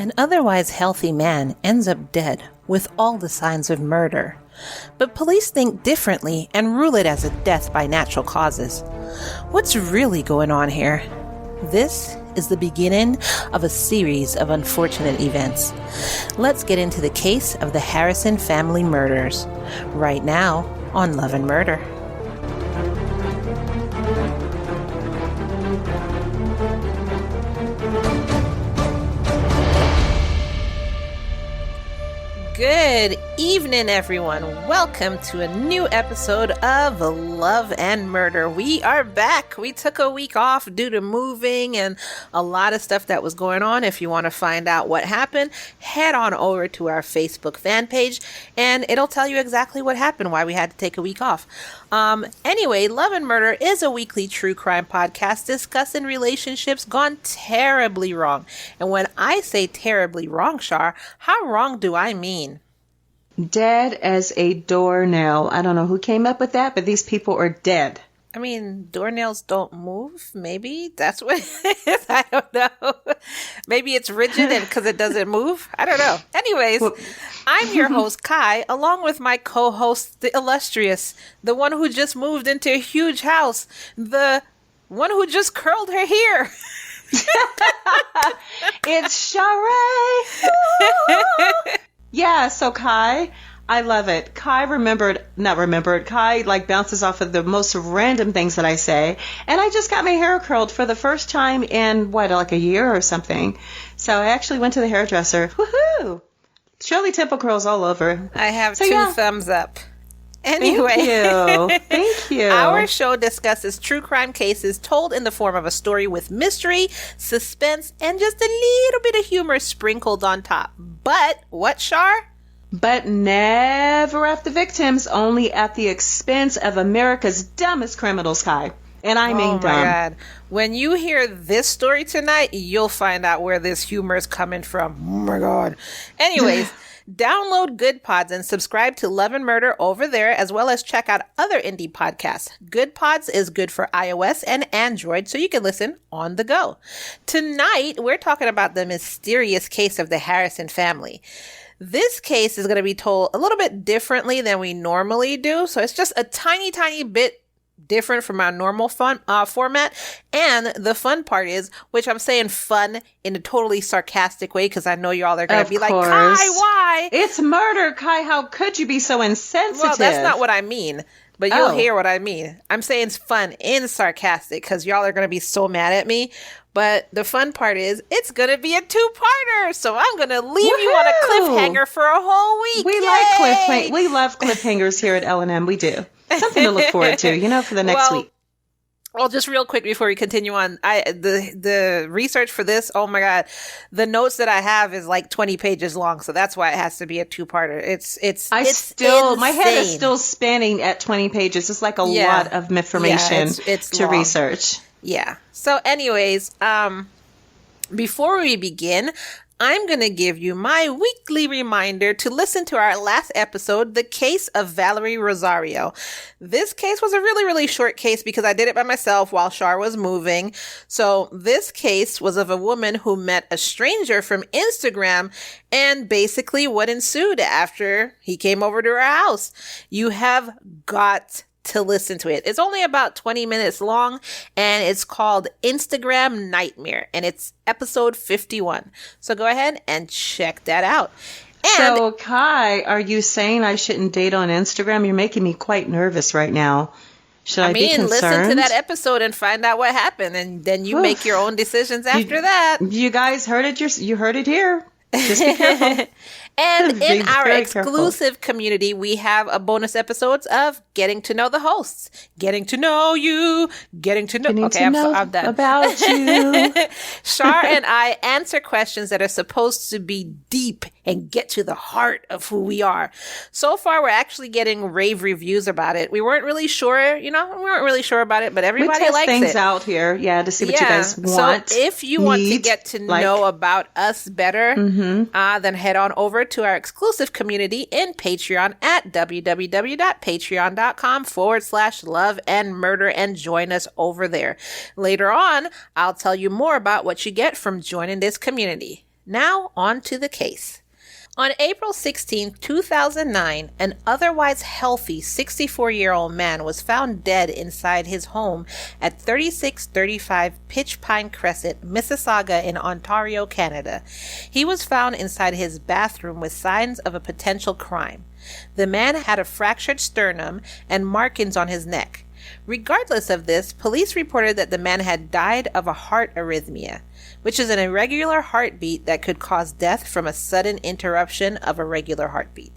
An otherwise healthy man ends up dead with all the signs of murder. But police think differently and rule it as a death by natural causes. What's really going on here? This is the beginning of a series of unfortunate events. Let's get into the case of the Harrison family murders, right now on Love and Murder. Good evening, everyone. Welcome to a new episode of Love and Murder. We are back. We took a week off due to moving and a lot of stuff that was going on. If you want to find out what happened, head on over to our Facebook fan page and it'll tell you exactly what happened, why we had to take a week off. Anyway, Love and Murder is a weekly true crime podcast discussing relationships gone terribly wrong. And when I say terribly wrong, Char, how wrong do I mean? Dead as a doornail. I don't know who came up with that, but these people are dead. I mean, doornails don't move. Maybe that's what it is. I don't know. Maybe it's rigid and because it doesn't move. I don't know. Anyways, I'm your host, Ky, along with my co-host, the illustrious, the one who just moved into a huge house, the one who just curled her hair. It's Shalash. Yeah, so Ky, I love it. Ky Ky bounces off of the most random things that I say. And I just got my hair curled for the first time in, a year or something. So I actually went to the hairdresser. Woohoo! Shirley Temple curls all over. I have two thumbs up. Anyway, Thank you. Our show discusses true crime cases told in the form of a story with mystery, suspense, and just a little bit of humor sprinkled on top. But what, Char? But never at the victims, only at the expense of America's dumbest criminals, Ky. And I mean dumb. Oh my God. When you hear this story tonight, you'll find out where this humor is coming from. Oh my God. Anyways. Download Good Pods and subscribe to Love and Murder over there, as well as check out other indie podcasts. Good Pods is good for iOS and Android, so you can listen on the go. Tonight, we're talking about the mysterious case of the Harrison family. This case is going to be told a little bit differently than we normally do, so it's just a tiny, tiny bit different from our normal format. And the fun part is, which I'm saying fun in a totally sarcastic way, because I know y'all are going to be like, Ky, why? It's murder, Ky. How could you be so insensitive? Well, that's not what I mean, but you'll hear what I mean. I'm saying it's fun in sarcastic, because y'all are going to be so mad at me. But the fun part is, it's going to be a two-parter, so I'm going to leave you on a cliffhanger for a whole week. We love cliffhangers here at L&M. We do. Something to look forward to, for the next week. Well, just real quick before we continue on, the research for this, oh my God, the notes that I have is like 20 pages long, so that's why it has to be a two-parter. It's insane. My head is still spanning at 20 pages. It's like a lot of information to research. Yeah. So anyways, before we begin, I'm going to give you my weekly reminder to listen to our last episode, The Case of Valerie Rosario. This case was a really, really short case because I did it by myself while Char was moving. So this case was of a woman who met a stranger from Instagram and basically what ensued after he came over to her house. You have got to listen to it. It's only about 20 minutes long and it's called Instagram Nightmare and it's episode 51. So go ahead and check that out. And so Ky, are you saying I shouldn't date on Instagram? You're making me quite nervous right now. Should I be concerned? Listen to that episode and find out what happened and then you make your own decisions after that. You guys heard it. You heard it here. Just be careful. And in our exclusive community, we have a bonus episodes of getting to know the hosts, getting to know you, getting to know I'm done. About you. Char and I answer questions that are supposed to be deep and get to the heart of who we are. So far, we're actually getting rave reviews about it. We weren't really sure, about it, but everybody likes it. We test things out here, to see what you guys want. So if you want to get to know about us better, then head on over to our exclusive community in Patreon at www.patreon.com/love and murder and join us over there. Later on, I'll tell you more about what you get from joining this community. Now, on to the case. On April 16, 2009, an otherwise healthy 64-year-old man was found dead inside his home at 3635 Pitch Pine Crescent, Mississauga in Ontario, Canada. He was found inside his bathroom with signs of a potential crime. The man had a fractured sternum and markings on his neck. Regardless of this, police reported that the man had died of a heart arrhythmia, which is an irregular heartbeat that could cause death from a sudden interruption of a regular heartbeat.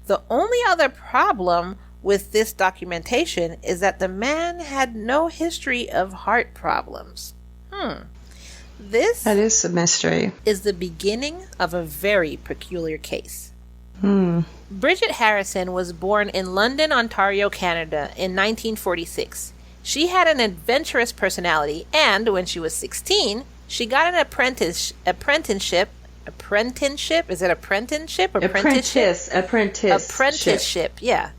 The only other problem with this documentation is that the man had no history of heart problems. This That is a mystery. is the beginning of a very peculiar case. Bridget Harrison was born in London, Ontario, Canada in 1946. She had an adventurous personality, and when she was 16, she got an apprenticeship. Is it apprenticeship? Apprenticeship, yeah.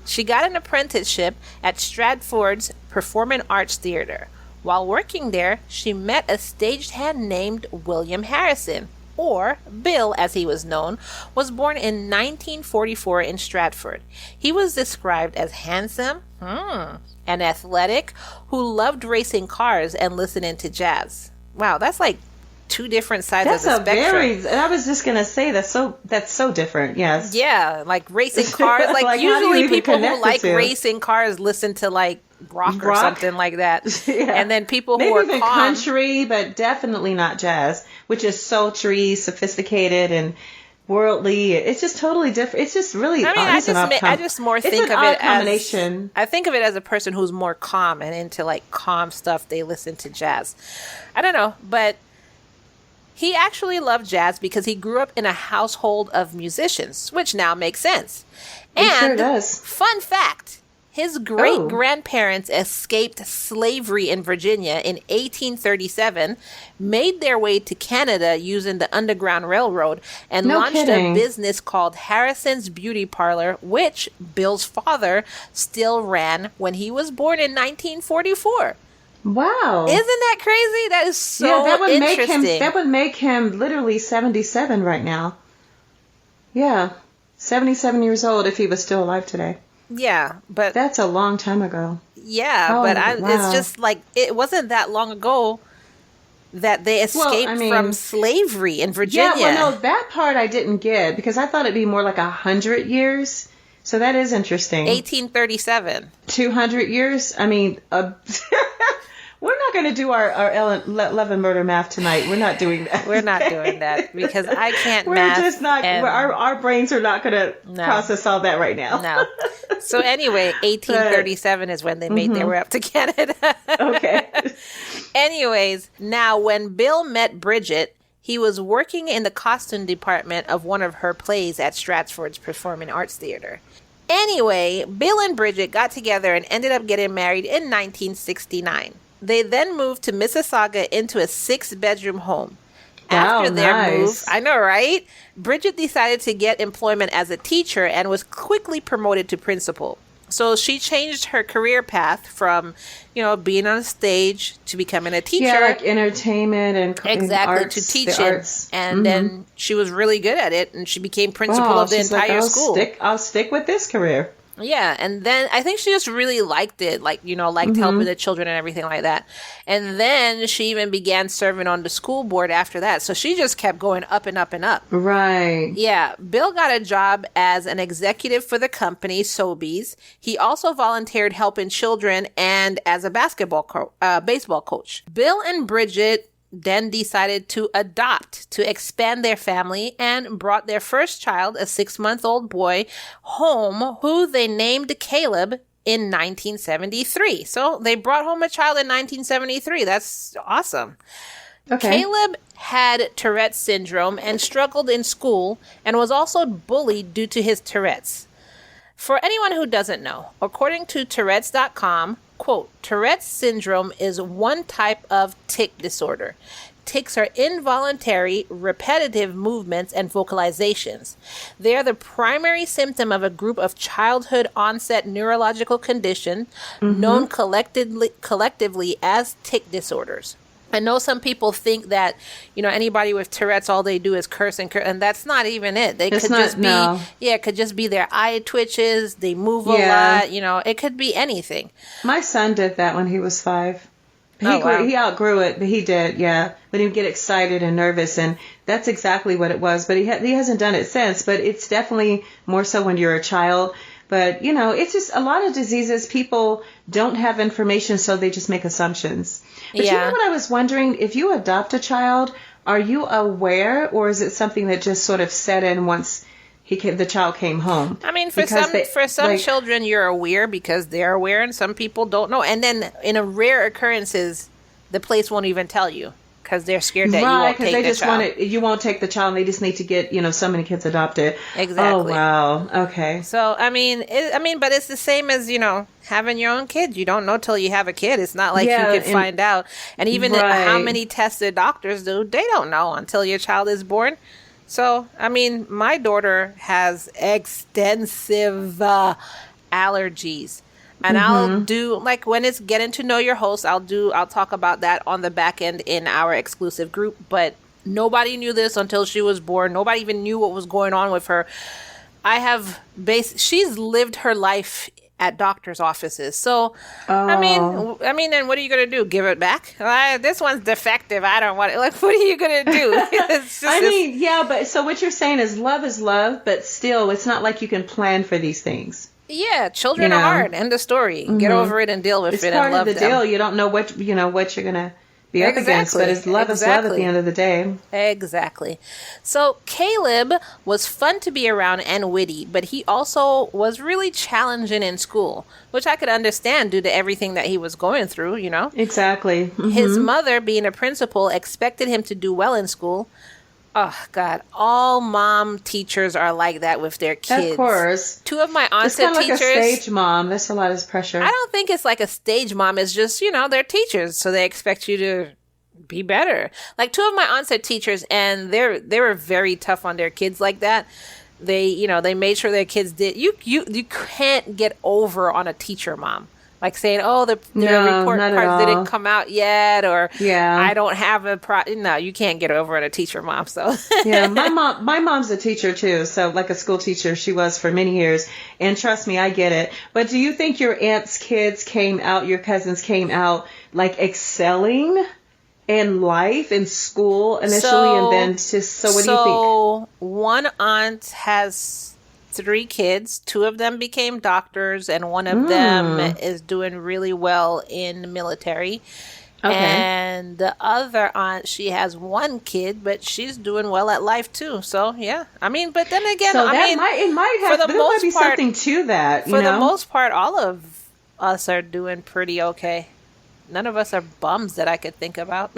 She got an apprenticeship at Stratford's Performing Arts Theatre. While working there, she met a stagehand named William Harrison, or Bill as he was known, was born in 1944 in Stratford. He was described as handsome and athletic, who loved racing cars and listening to jazz. Wow, that's like two different sides of the spectrum. I was just gonna say that's so different. Yes. Yeah, like racing cars. Like, Like, how do you usually even people who connect the like two? racing cars listen to like rock or something like that. Yeah. And then people who Maybe are even calm. country, but definitely not jazz, which is sultry, sophisticated, and worldly. It's just totally different. It's just really. I mean, I just more think of it combination. as I think of it as a person who's more calm and into like calm stuff. They listen to jazz. I don't know, but he actually loved jazz because he grew up in a household of musicians, which now makes sense. It sure And does. fun fact, his great-grandparents escaped slavery in Virginia in 1837, made their way to Canada using the Underground Railroad, and No launched kidding. a business called Harrison's Beauty Parlor, which Bill's father still ran when he was born in 1944. Wow. Isn't that crazy? That is so that would interesting. That would make him literally 77 right now. Yeah. 77 years old if he was still alive today. Yeah, but That's a long time ago. yeah, Oh, but wow. it's just like it wasn't that long ago that they escaped from slavery in Virginia. Yeah, well, no, that part I didn't get because I thought it'd be more like 100 years. So that is interesting. 1837. 200 years? I mean, we're not going to do our love and murder math tonight. We're not doing that. We're not doing that because I can't We're math. just not, and- our brains are not going to process all that right now. No. So anyway, 1837 is when they made their way up to Canada. Okay. Anyways, now when Bill met Bridget, he was working in the costume department of one of her plays at Stratford's Performing Arts Theatre. Anyway, Bill and Bridget got together and ended up getting married in 1969. They then moved to Mississauga into a 6-bedroom home. After their move, I know, right? Bridget decided to get employment as a teacher and was quickly promoted to principal. So she changed her career path from, being on stage to becoming a teacher. Yeah, like entertainment and exactly arts, to the teaching. arts. And then she was really good at it, and she became principal of the she's entire like, school. I'll stick with this career. Yeah, and then I think she just really liked it, liked helping the children and everything like that. And then she even began serving on the school board after that. So she just kept going up and up and up. Right. Yeah, Bill got a job as an executive for the company, Sobeys. He also volunteered helping children and as a baseball coach. Bill and Bridget then decided to adopt to expand their family and brought their first child, a 6-month-old boy, home, who they named Caleb in 1973. So they brought home a child in 1973. That's awesome. Okay. Caleb had Tourette's syndrome and struggled in school and was also bullied due to his Tourette's. For anyone who doesn't know, according to Tourette's.com, quote, Tourette's syndrome is one type of tic disorder. Tics are involuntary, repetitive movements and vocalizations. They are the primary symptom of a group of childhood onset neurological conditions known collectively as tic disorders. I know some people think that, anybody with Tourette's, all they do is curse and curse, and that's not even it. They It's could not, just be, no. it could just be their eye twitches. They move a lot, it could be anything. My son did that when he was 5. Wow. He outgrew it, but he did, yeah. But he would get excited and nervous, and that's exactly what it was. But he hasn't done it since, but it's definitely more so when you're a child. But, it's just a lot of diseases, people don't have information, so they just make assumptions. But you know what I was wondering? If you adopt a child, are you aware, or is it something that just sort of set in once the child came home? I mean, for some children, you're aware because they're aware, and some people don't know. And then in a rare occurrences, the place won't even tell you because they're scared that you won't take the child. You won't take the child, and they just need to get, so many kids adopted. Exactly. Oh, wow. Okay. So, but it's the same as, having your own kid. You don't know till you have a kid. It's not like you can find out. And even how many tests the doctors do, they don't know until your child is born. So, my daughter has extensive allergies. And I'll do, like, when it's getting to know your host, I'll talk about that on the back end in our exclusive group. But nobody knew this until she was born. Nobody even knew what was going on with her. She's lived her life at doctor's offices. So, and what are you going to do? Give it back? This one's defective. I don't want it. Like, what are you going to do? But so what you're saying is love, but still, it's not like you can plan for these things. Yeah, children are hard. End of story. Get over it and deal with it and love them. It's part of the deal. You don't know what you're going to be up against, but it's love is love at the end of the day. Exactly. So Caleb was fun to be around and witty, but he also was really challenging in school, which I could understand due to everything that he was going through, Exactly. His mother, being a principal, expected him to do well in school. Oh, God. All mom teachers are like that with their kids. Of course. 2 of my aunts are teachers. It's kind of like a stage mom. There's a lot of pressure. I don't think it's like a stage mom. It's just, they're teachers, so they expect you to be better. Like 2 of my aunts are teachers, and they were very tough on their kids like that. They, they made sure their kids did. You can't get over on a teacher mom. Like saying, the report cards didn't come out yet, or I don't have no, you can't get over on a teacher mom. So yeah, my mom's a teacher too. So like a school teacher, she was for many years. And trust me, I get it. But do you think your aunt's kids your cousins came out like excelling in life, in school initially, and then so what do you think? So one aunt has 3 kids. 2 of them became doctors, and one of them is doing really well in the military. Okay. And the other aunt, she has 1 kid, but she's doing well at life too. So yeah, but then again, it might be something to that. For the most part, all of us are doing pretty okay. None of us are bums that I could think about.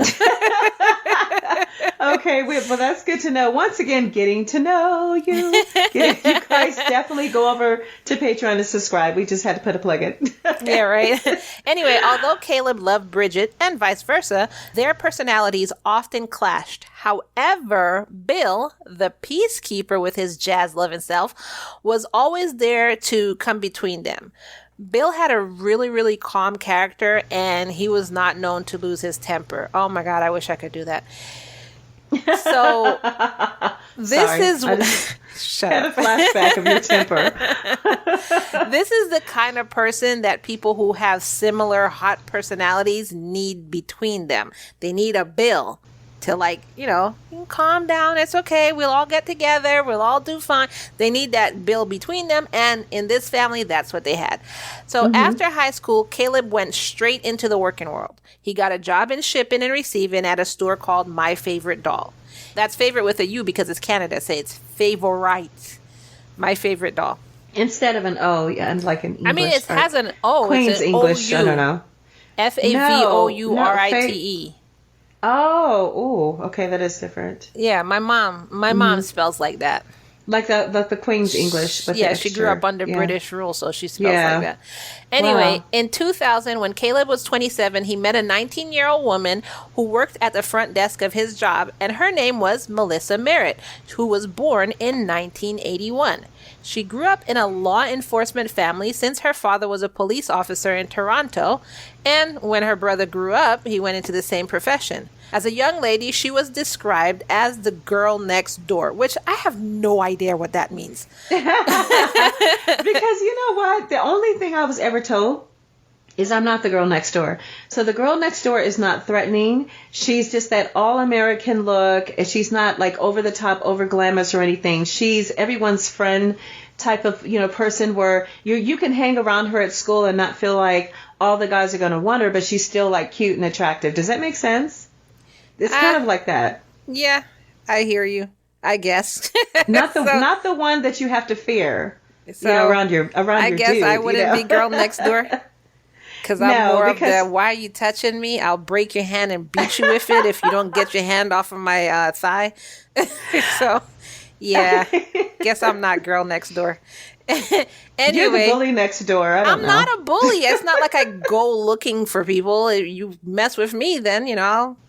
Okay, well, that's good to know. Once again, getting to know you. You guys definitely go over to Patreon and subscribe. We just had to put a plug in. Yeah, right. Anyway, although Caleb loved Bridget and vice versa, their personalities often clashed. However, Bill, the peacekeeper with his jazz-loving self, was always there to come between them. Bill had a really, really calm character, and he was not known to lose his temper. Oh my God, I wish I could do that. So this had a flashback of your temper. This is the kind of person that people who have similar hot personalities need between them. They need a Bill to calm down. It's okay. We'll all get together. We'll all do fine. They need that Bill between them. And in this family, that's what they had. So after high school, Caleb went straight into the working world. He got a job in shipping and receiving at a store called My Favorite Doll. That's favorite with a U because it's Canada. Say it's favorite. My Favorite Doll. Instead of an O, and like an English. It has an O. Queen's English. I don't know. Favorite. Oh, okay, that is different. Yeah, my mom spells like that. Like the Queen's English. But yeah, she grew up under British rule, so she spells like that. Anyway, Wow. in 2000, when Caleb was 27, he met a 19-year-old woman who worked at the front desk of his job, and her name was Melissa Merritt, who was born in 1981. She grew up in a law enforcement family since her father was a police officer in Toronto, and when her brother grew up, he went into the same profession. As a young lady, she was described as the girl next door, which I have no idea what that means. Because you know what? The only thing I was ever told is I'm not the girl next door. So the girl next door is not threatening. She's just that all-American look. And she's not like over the top, over glamorous or anything. She's everyone's friend type of, person where you can hang around her at school and not feel like all the guys are going to want her, but she's still like cute and attractive. Does that make sense? It's kind of like that. Yeah, I hear you. I guess. Not the one that you have to fear. So, around your I guess dude, I wouldn't be girl next door. Because I'm more of the, why are you touching me? I'll break your hand and beat you with it if you don't get your hand off of my thigh. So, yeah. Guess I'm not girl next door. Anyway, you're the bully next door. I'm not a bully. It's not like I go looking for people. If you mess with me, then,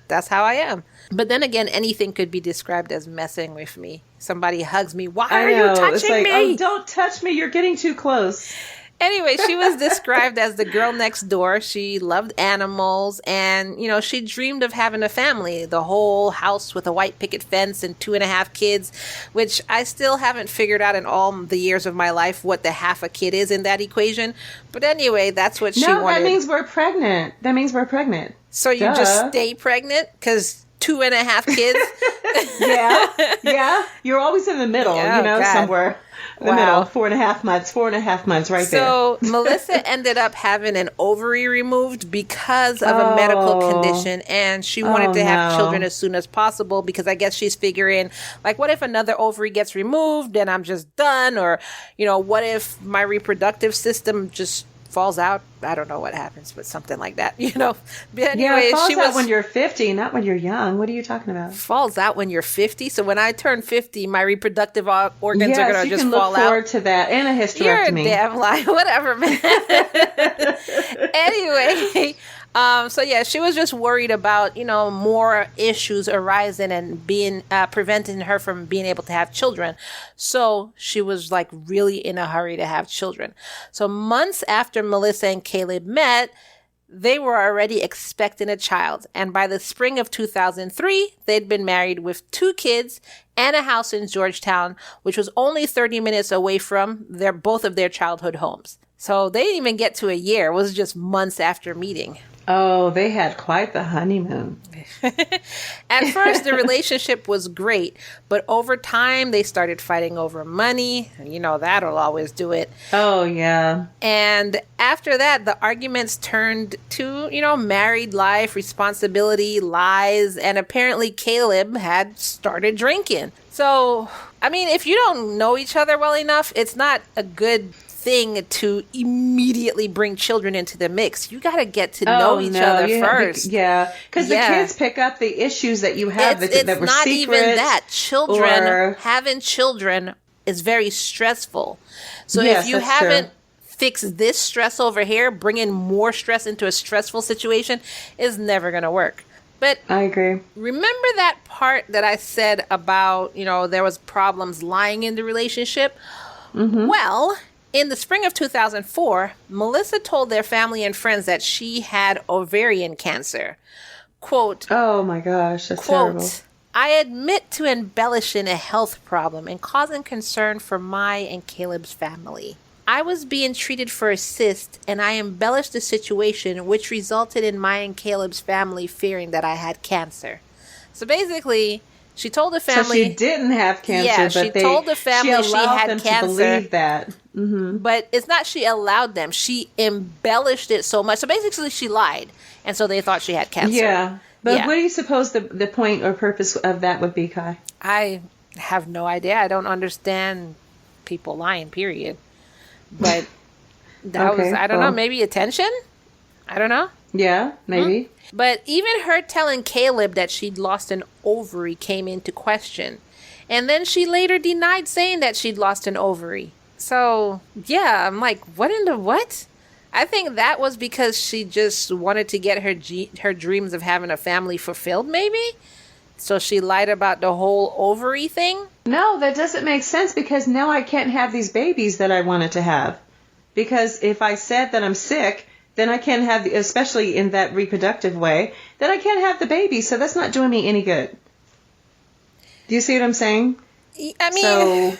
that's how I am. But then again, anything could be described as messing with me. Somebody hugs me. Why are you touching me? Oh, don't touch me. You're getting too close. Anyway, she was described as the girl next door. She loved animals and, she dreamed of having a family, the whole house with a white picket fence and 2.5 kids, which I still haven't figured out in all the years of my life what the half a kid is in that equation. But anyway, that's what she wanted. No, that means we're pregnant. So you just stay pregnant because 2.5 kids? Yeah. You're always in the middle, somewhere. In the middle, 4.5 months right there. So Melissa ended up having an ovary removed because of a medical condition, and she wanted to have children as soon as possible because I guess she's figuring, like, what if another ovary gets removed and I'm just done? Or, what if my reproductive system just falls out? I don't know what happens, but something like that, But anyway, it falls out when you're 50, not when you're young. What are you talking about? Falls out when you're 50. So when I turn 50, my reproductive organs are going to just fall out. Yes, you can look forward to that and a hysterectomy. You're a damn lie. Whatever, man. Anyway, so yeah, she was just worried about, more issues arising and being preventing her from being able to have children. So she was like really in a hurry to have children. So months after Melissa and Caleb met, they were already expecting a child. And by the spring of 2003, they'd been married with 2 kids and a house in Georgetown, which was only 30 minutes away from both of their childhood homes. So they didn't even get to a year. It was just months after meeting. Oh, they had quite the honeymoon. At first, the relationship was great, but over time, they started fighting over money. That'll always do it. Oh, yeah. And after that, the arguments turned to, married life, responsibility, lies, and apparently Caleb had started drinking. So, if you don't know each other well enough, it's not a good thing to immediately bring children into the mix. You got to get to know each other first. Because the kids pick up the issues that you have that were not secret. Even that. Having children is very stressful. So if you haven't fixed this stress over here, bringing more stress into a stressful situation is never going to work. But I agree. Remember that part that I said about, there was problems lying in the relationship? Mm-hmm. Well, in the spring of 2004, Melissa told their family and friends that she had ovarian cancer. Quote, oh my gosh, that's terrible. I admit to embellishing a health problem and causing concern for my and Caleb's family. I was being treated for a cyst, and I embellished the situation, which resulted in my and Caleb's family fearing that I had cancer. So basically, she told the family... So she didn't have cancer, but she told the family she had them cancer. To believe that. Mm-hmm. But it's not she allowed them. She embellished it so much. So basically, she lied, and so they thought she had cancer. Yeah. But what do you suppose the point or purpose of that would be, Ky? I have no idea. I don't understand people lying, period. But that was, I don't know, maybe attention? I don't know. Yeah, maybe. But even her telling Caleb that she'd lost an ovary came into question. And then she later denied saying that she'd lost an ovary. So, yeah, I'm like, what in the what? I think that was because she just wanted to get her dreams of having a family fulfilled, maybe? So she lied about the whole ovary thing? No, that doesn't make sense because now I can't have these babies that I wanted to have. Because if I said that I'm sick, then I can't have, especially in that reproductive way, then I can't have the baby. So that's not doing me any good. Do you see what I'm saying? I mean, so,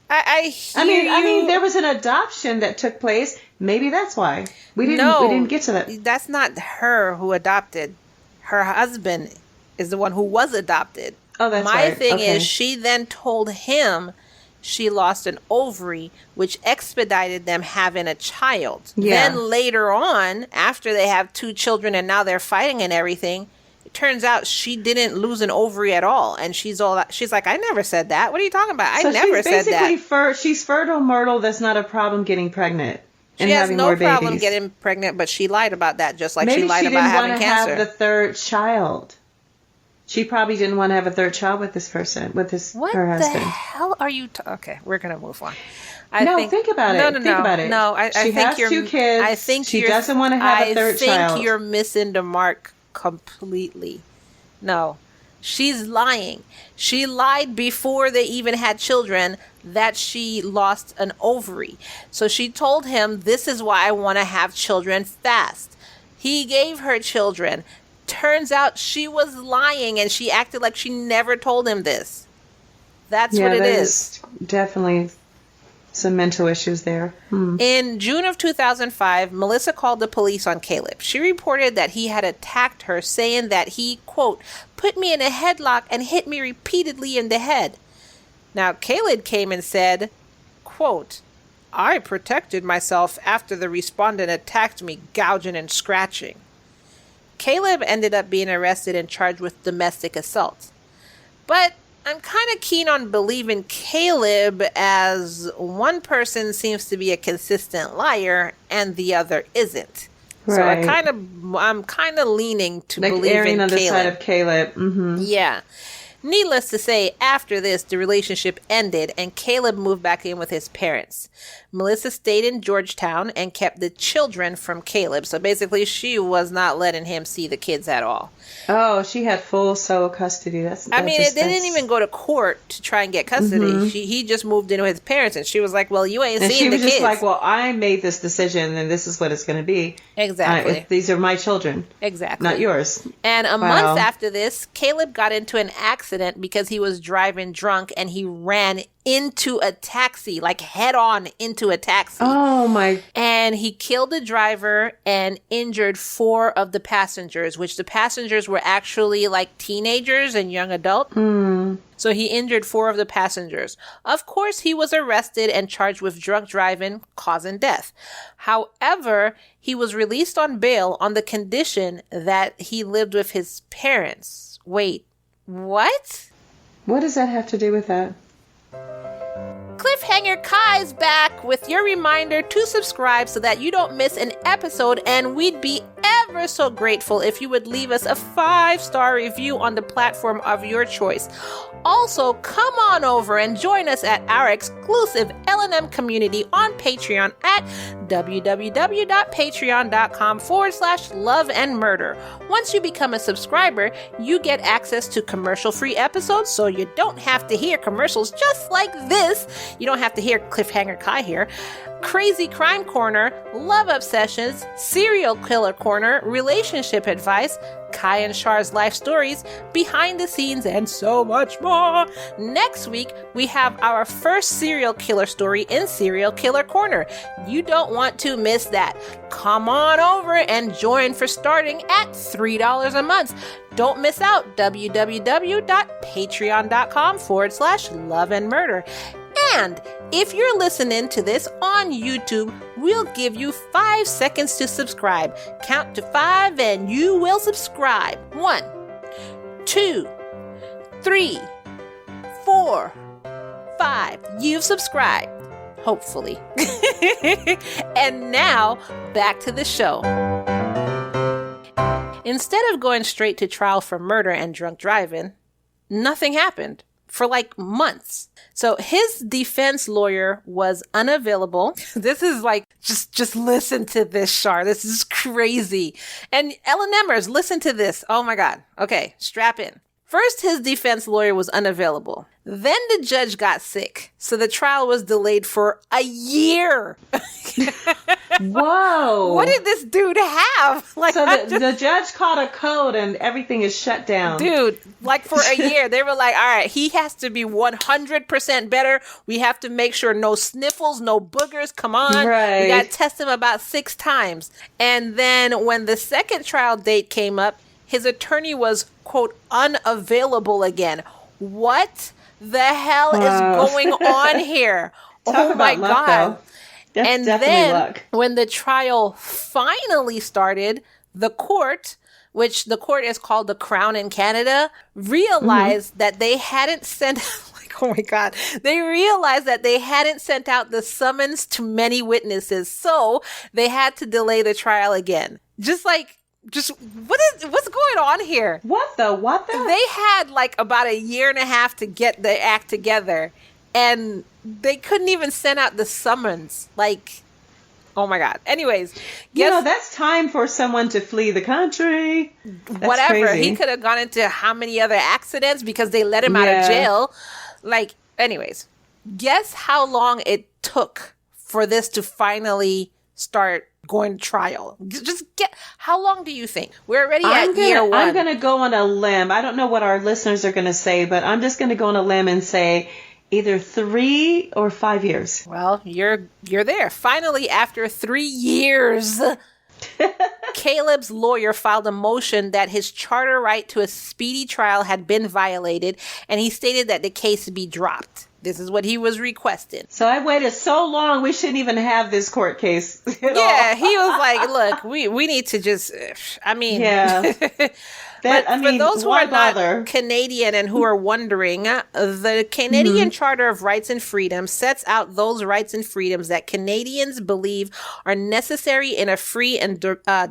I hear you. I mean, there was an adoption that took place. Maybe that's why we didn't get to that. That's not her who adopted. Her husband is the one who was adopted. Oh, that's My right. thing Okay. is, she then told him she lost an ovary, which expedited them having a child. Yeah. Then later on, after they have 2 children and now they're fighting and everything, it turns out she didn't lose an ovary at all. And she's like, I never said that. What are you talking about? I never said that. She's fertile myrtle. That's not a problem getting pregnant and She has having no more problem babies. getting pregnant, but she lied about that, just like Maybe she lied she about didn't having want to cancer. have the 3rd child. She probably didn't want to have a 3rd child with this person, with What her the husband. hell are you? Okay, we're gonna move on. Think about it. No, Think about it. No, I She think has you're. 2 kids. I think she doesn't want to have a 3rd child. I think you're missing the mark completely. No, she's lying. She lied before they even had children that she lost an ovary. So she told him, "This is why I want to have children fast." He gave her children. Turns out she was lying and she acted like she never told him this. That's what it is. Definitely some mental issues there. In June of 2005, Melissa called the police on Caleb. She reported that he had attacked her, saying that he, quote, put me in a headlock and hit me repeatedly in the head. Now, Caleb came and said, quote, I protected myself after the respondent attacked me, gouging and scratching. Caleb ended up being arrested and charged with domestic assault. But I'm kind of keen on believing Caleb, as one person seems to be a consistent liar and the other isn't. Right. So I'm kind of leaning to Like believe erring in on the Caleb. side of Caleb. Mm-hmm. Yeah. Needless to say, after this, the relationship ended and Caleb moved back in with his parents. Melissa stayed in Georgetown and kept the children from Caleb. So basically, she was not letting him see the kids at all. Oh, she had full sole custody. They didn't even go to court to try and get custody. Mm-hmm. He just moved in with his parents, and she was like, well, you ain't And seeing she the was kids. just like, well, I made this decision, and this is what it's going to be. Exactly. These are my children. Exactly. Not yours. And a Wow. month after this, Caleb got into an accident because he was driving drunk and he ran into a taxi, like head on into a taxi. Oh, my. And he killed the driver and injured 4 of the passengers, which the passengers were actually like teenagers and young adult. So he injured 4 of the passengers. Of course, he was arrested and charged with drunk driving, causing death. However, he was released on bail on the condition that he lived with his parents. Wait, what? What does that have to do with that? Cliffhanger Kai's back with your reminder to subscribe so that you don't miss an episode, and we'd be ever so grateful if you would leave us a 5-star review on the platform of your choice. Also, come on over and join us at our exclusive L&M community on Patreon at www.patreon.com/loveandmurder. Once you become a subscriber, you get access to commercial-free episodes, so you don't have to hear commercials just like this. You don't have to hear Cliffhanger Kai here. Crazy Crime Corner, Love Obsessions, Serial Killer Corner, Relationship Advice, Ky and Char's life stories, behind the scenes, and so much more. Next week, we have our first serial killer story in Serial Killer Corner. You don't want to miss that. Come on over and join for starting at $3 a month. Don't miss out. www.patreon.com/loveandmurder. And if you're listening to this on YouTube, we'll give you 5 seconds to subscribe. Count to 5 and you will subscribe. 1, 2, 3, 4, 5. You've subscribed. Hopefully. And now, back to the show. Instead of going straight to trial for murder and drunk driving, nothing happened. for like months. So his defense lawyer was unavailable. This is like, just listen to this, Char. This is crazy. And LNMers, listen to this. Oh my God. Okay, strap in. First, his defense lawyer was unavailable. Then the judge got sick, so the trial was delayed for a year. Whoa. What did this dude have? Like, so the judge caught a code and everything is shut down. Dude, like for a year, they were like, all right, he has to be 100% better. We have to make sure no sniffles, no boogers. Come on. Right. We got to test him about 6 times. And then when the second trial date came up, his attorney was, quote, unavailable again. What the hell is going on here? Talk about luck, God. That's and then luck. When the trial finally started, the court, which the court is called the Crown in Canada, realized that they hadn't sent oh my God. They realized that they hadn't sent out the summons to many witnesses. So they had to delay the trial again. What's going on here? What the? They had like about a year and a half to get the act together, and they couldn't even send out the summons. Like, oh my God. Anyways, that's time for someone to flee the country. That's whatever. crazy. He could have gone into how many other accidents because they let him out of jail. Like, anyways, guess how long it took for this to finally start going to trial. How long do you think? We're already at year 1. I'm going to go on a limb. I don't know what our listeners are going to say, but I'm just going to go on a limb and say either 3 or 5 years. Well, you're there. Finally, after 3 years, Caleb's lawyer filed a motion that his charter right to a speedy trial had been violated, and he stated that the case be dropped. This is what he was requesting. So I waited so long, we shouldn't even have this court case at all. He was like, look, we need to just, Yeah. For those who are not Canadian and who are wondering, the Canadian Charter of Rights and Freedoms sets out those rights and freedoms that Canadians believe are necessary in a free and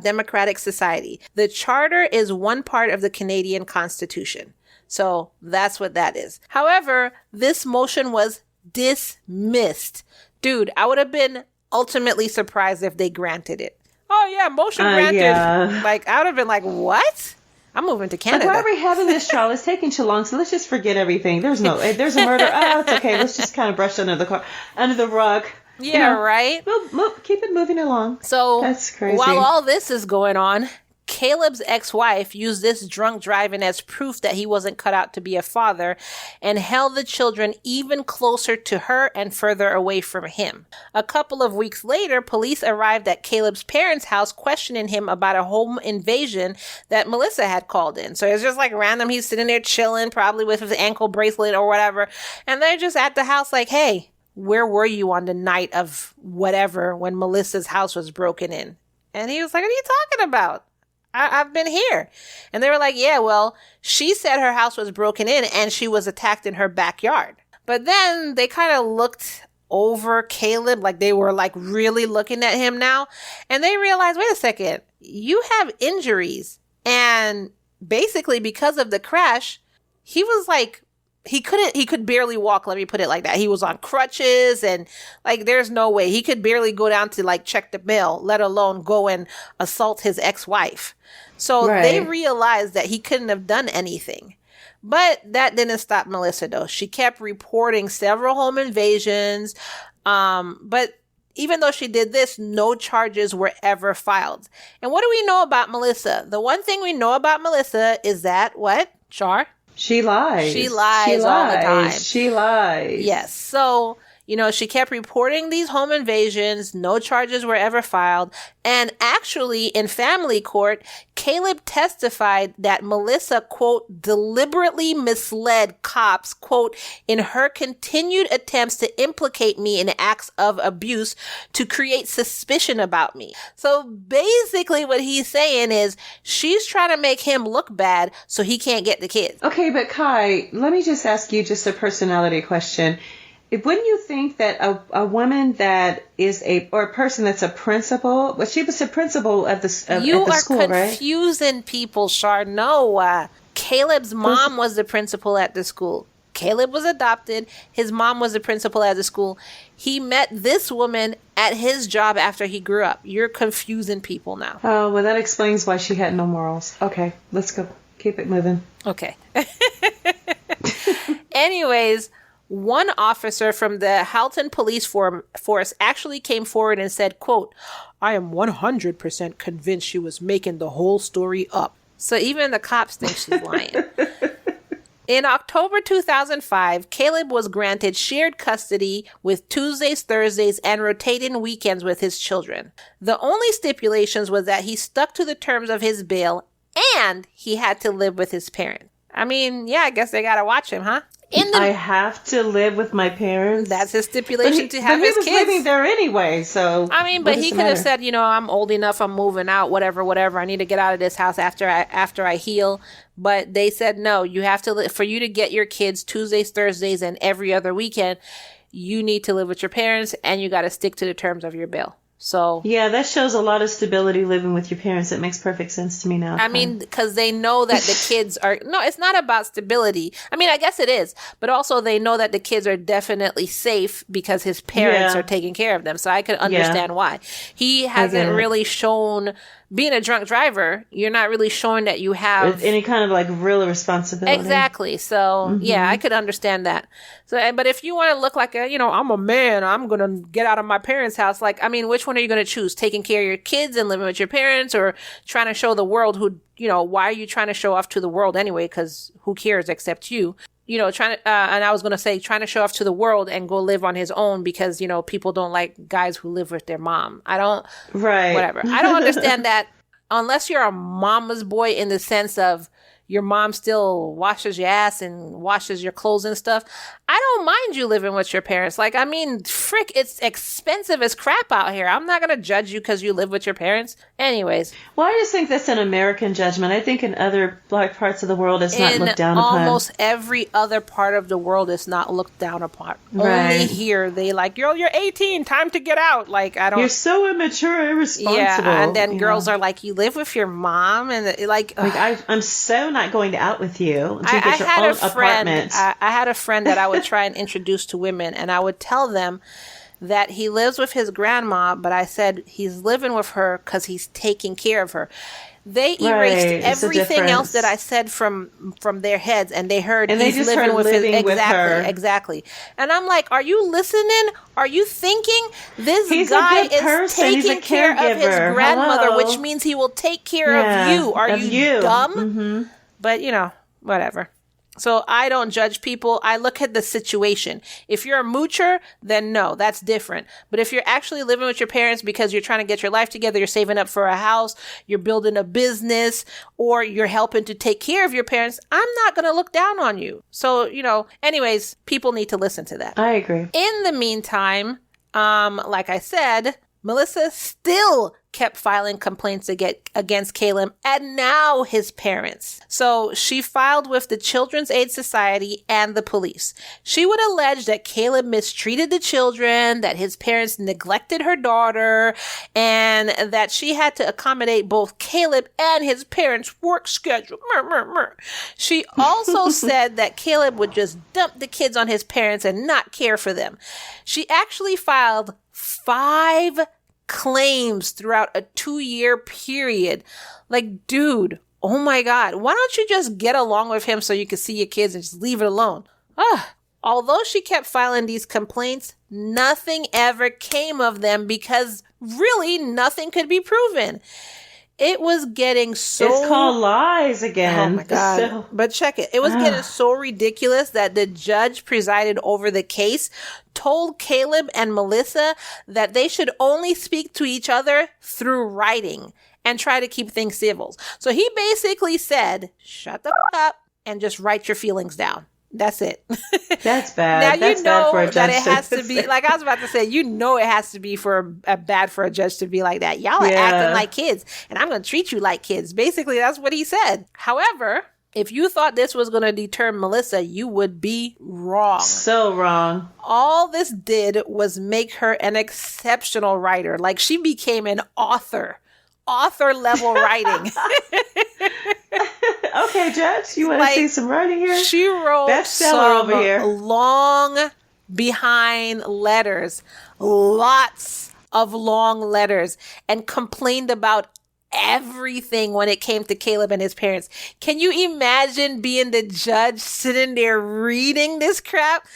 democratic society. The Charter is one part of the Canadian Constitution. So that's what that is. However, this motion was dismissed. Dude, I would have been ultimately surprised if they granted it. Oh yeah, motion granted. Yeah. Like, I would have been like, what? I'm moving to Canada. Like, why are we having this trial? It's taking too long, so let's just forget everything. There's a murder. Oh, it's okay. Let's just kind of brush under the rug. Yeah, right? Keep it moving along. So that's crazy. While all this is going on, Caleb's ex-wife used this drunk driving as proof that he wasn't cut out to be a father and held the children even closer to her and further away from him. A couple of weeks later, police arrived at Caleb's parents' house questioning him about a home invasion that Melissa had called in. So it's just like random. He's sitting there chilling, probably with his ankle bracelet or whatever. And they're just at the house like, hey, where were you on the night of whatever when Melissa's house was broken in? And he was like, what are you talking about? I've been here. And they were like, yeah, well, she said her house was broken in and she was attacked in her backyard. But then they kind of looked over Caleb, like they were like really looking at him now. And they realized, wait a second, you have injuries. And basically because of the crash, he was like, he could barely walk. Let me put it like that. He was on crutches and like, there's no way he could barely go down to like check the mail, let alone go and assault his ex-wife. So They realized that he couldn't have done anything. But that didn't stop Melissa though. She kept reporting several home invasions. But even though she did this, no charges were ever filed. And what do we know about Melissa? The one thing we know about Melissa is that what? Char? She lies. She lies all the time. She lies. Yes. So, she kept reporting these home invasions. No charges were ever filed. And actually, in family court, Caleb testified that Melissa, quote, deliberately misled cops, quote, in her continued attempts to implicate me in acts of abuse to create suspicion about me. So basically what he's saying is she's trying to make him look bad so he can't get the kids. Okay, but Ky, let me just ask you just a personality question. Wouldn't you think that a woman that is a person that's a principal, but she was a principal at the school, right? You are confusing people, Char. No, Caleb's mom was the principal at the school. Caleb was adopted. His mom was the principal at the school. He met this woman at his job after he grew up. You're confusing people now. Oh, well, that explains why she had no morals. Okay, let's go. Keep it moving. Okay. Anyways, one officer from the Halton police force actually came forward and said, quote, "I am 100% convinced she was making the whole story up." So even the cops think she's lying. In October 2005, Caleb was granted shared custody with Tuesdays, Thursdays, and rotating weekends with his children. The only stipulations was that he stuck to the terms of his bail and he had to live with his parent. I mean, yeah, I guess they gotta watch him, huh? I have to live with my parents. That's his stipulation to have his kids. But he was living there anyway, so. I mean, but he could have said, I'm old enough, I'm moving out, whatever. I need to get out of this house after I heal. But they said, no, you have to for you to get your kids Tuesdays, Thursdays, and every other weekend, you need to live with your parents and you got to stick to the terms of your bail. So yeah, that shows a lot of stability living with your parents. It makes perfect sense to me now. I mean, because they know that the kids are it's not about stability. I mean, I guess it is, but also they know that the kids are definitely safe because his parents are taking care of them. So I could understand why. He hasn't really shown, being a drunk driver, you're not really showing that you have any kind of like real responsibility. Exactly. So yeah, I could understand that. So, but if you want to look like I'm a man, I'm going to get out of my parents' house. Like, I mean, which one are you going to choose? Taking care of your kids and living with your parents, or trying to show the world why are you trying to show off to the world anyway? Because who cares except you? Trying to, and I was going to say, trying to show off to the world and go live on his own because, people don't like guys who live with their mom. Whatever. I don't understand that unless you're a mama's boy in the sense of your mom still washes your ass and washes your clothes and stuff. I don't mind you living with your parents. Like, I mean, frick, it's expensive as crap out here. I'm not going to judge you because you live with your parents. Anyways. Well, I just think that's an American judgment. I think in other black parts of the world, it's not looked down upon. Almost every other part of the world, it's not looked down upon. Right. Only here, they like, girl, you're 18, time to get out. Like, You're so immature, irresponsible. Yeah, and then girls are like, you live with your mom? And I'm so not going out with you to get your own apartment. I had a friend that I would try and introduce to women, and I would tell them that he lives with his grandma, but I said he's living with her because he's taking care of her. They erased everything else that I said from their heads, and they heard and he's they just living with his exactly. And I'm like, are you listening? Are you thinking he's guy is taking care of his grandmother, which means he will take care of you? Are you dumb? Mm-hmm. But whatever. So I don't judge people. I look at the situation. If you're a moocher, then no, that's different. But if you're actually living with your parents because you're trying to get your life together, you're saving up for a house, you're building a business, or you're helping to take care of your parents, I'm not going to look down on you. So, anyways, people need to listen to that. I agree. In the meantime, like I said, Melissa still kept filing complaints against Caleb and now his parents. So she filed with the Children's Aid Society and the police. She would allege that Caleb mistreated the children, that his parents neglected her daughter, and that she had to accommodate both Caleb and his parents' work schedule. She also said that Caleb would just dump the kids on his parents and not care for them. She actually filed 5 claims throughout a 2-year period. Like, dude, oh my God, why don't you just get along with him so you can see your kids and just leave it alone? Although she kept filing these complaints, nothing ever came of them because really nothing could be proven. It was getting so... It's called lies again. Oh, my God. So... But check it. It was getting so ridiculous that the judge presided over the case told Caleb and Melissa that they should only speak to each other through writing and try to keep things civil. So he basically said, shut the up and just write your feelings down. That's it. That's bad. Now That's bad for a judge that it has to be, like I was about to say, it has to be bad for a judge to be like that. Y'all are acting like kids, and I'm going to treat you like kids. Basically, that's what he said. However, if you thought this was going to deter Melissa, you would be wrong. So wrong. All this did was make her an exceptional writer. Like, she became an author level writing. Okay, Judge, you want to see some writing here? She wrote bestseller over here. Long behind letters, lots of long letters, and complained about everything when it came to Caleb and his parents. Can you imagine being the judge sitting there reading this crap?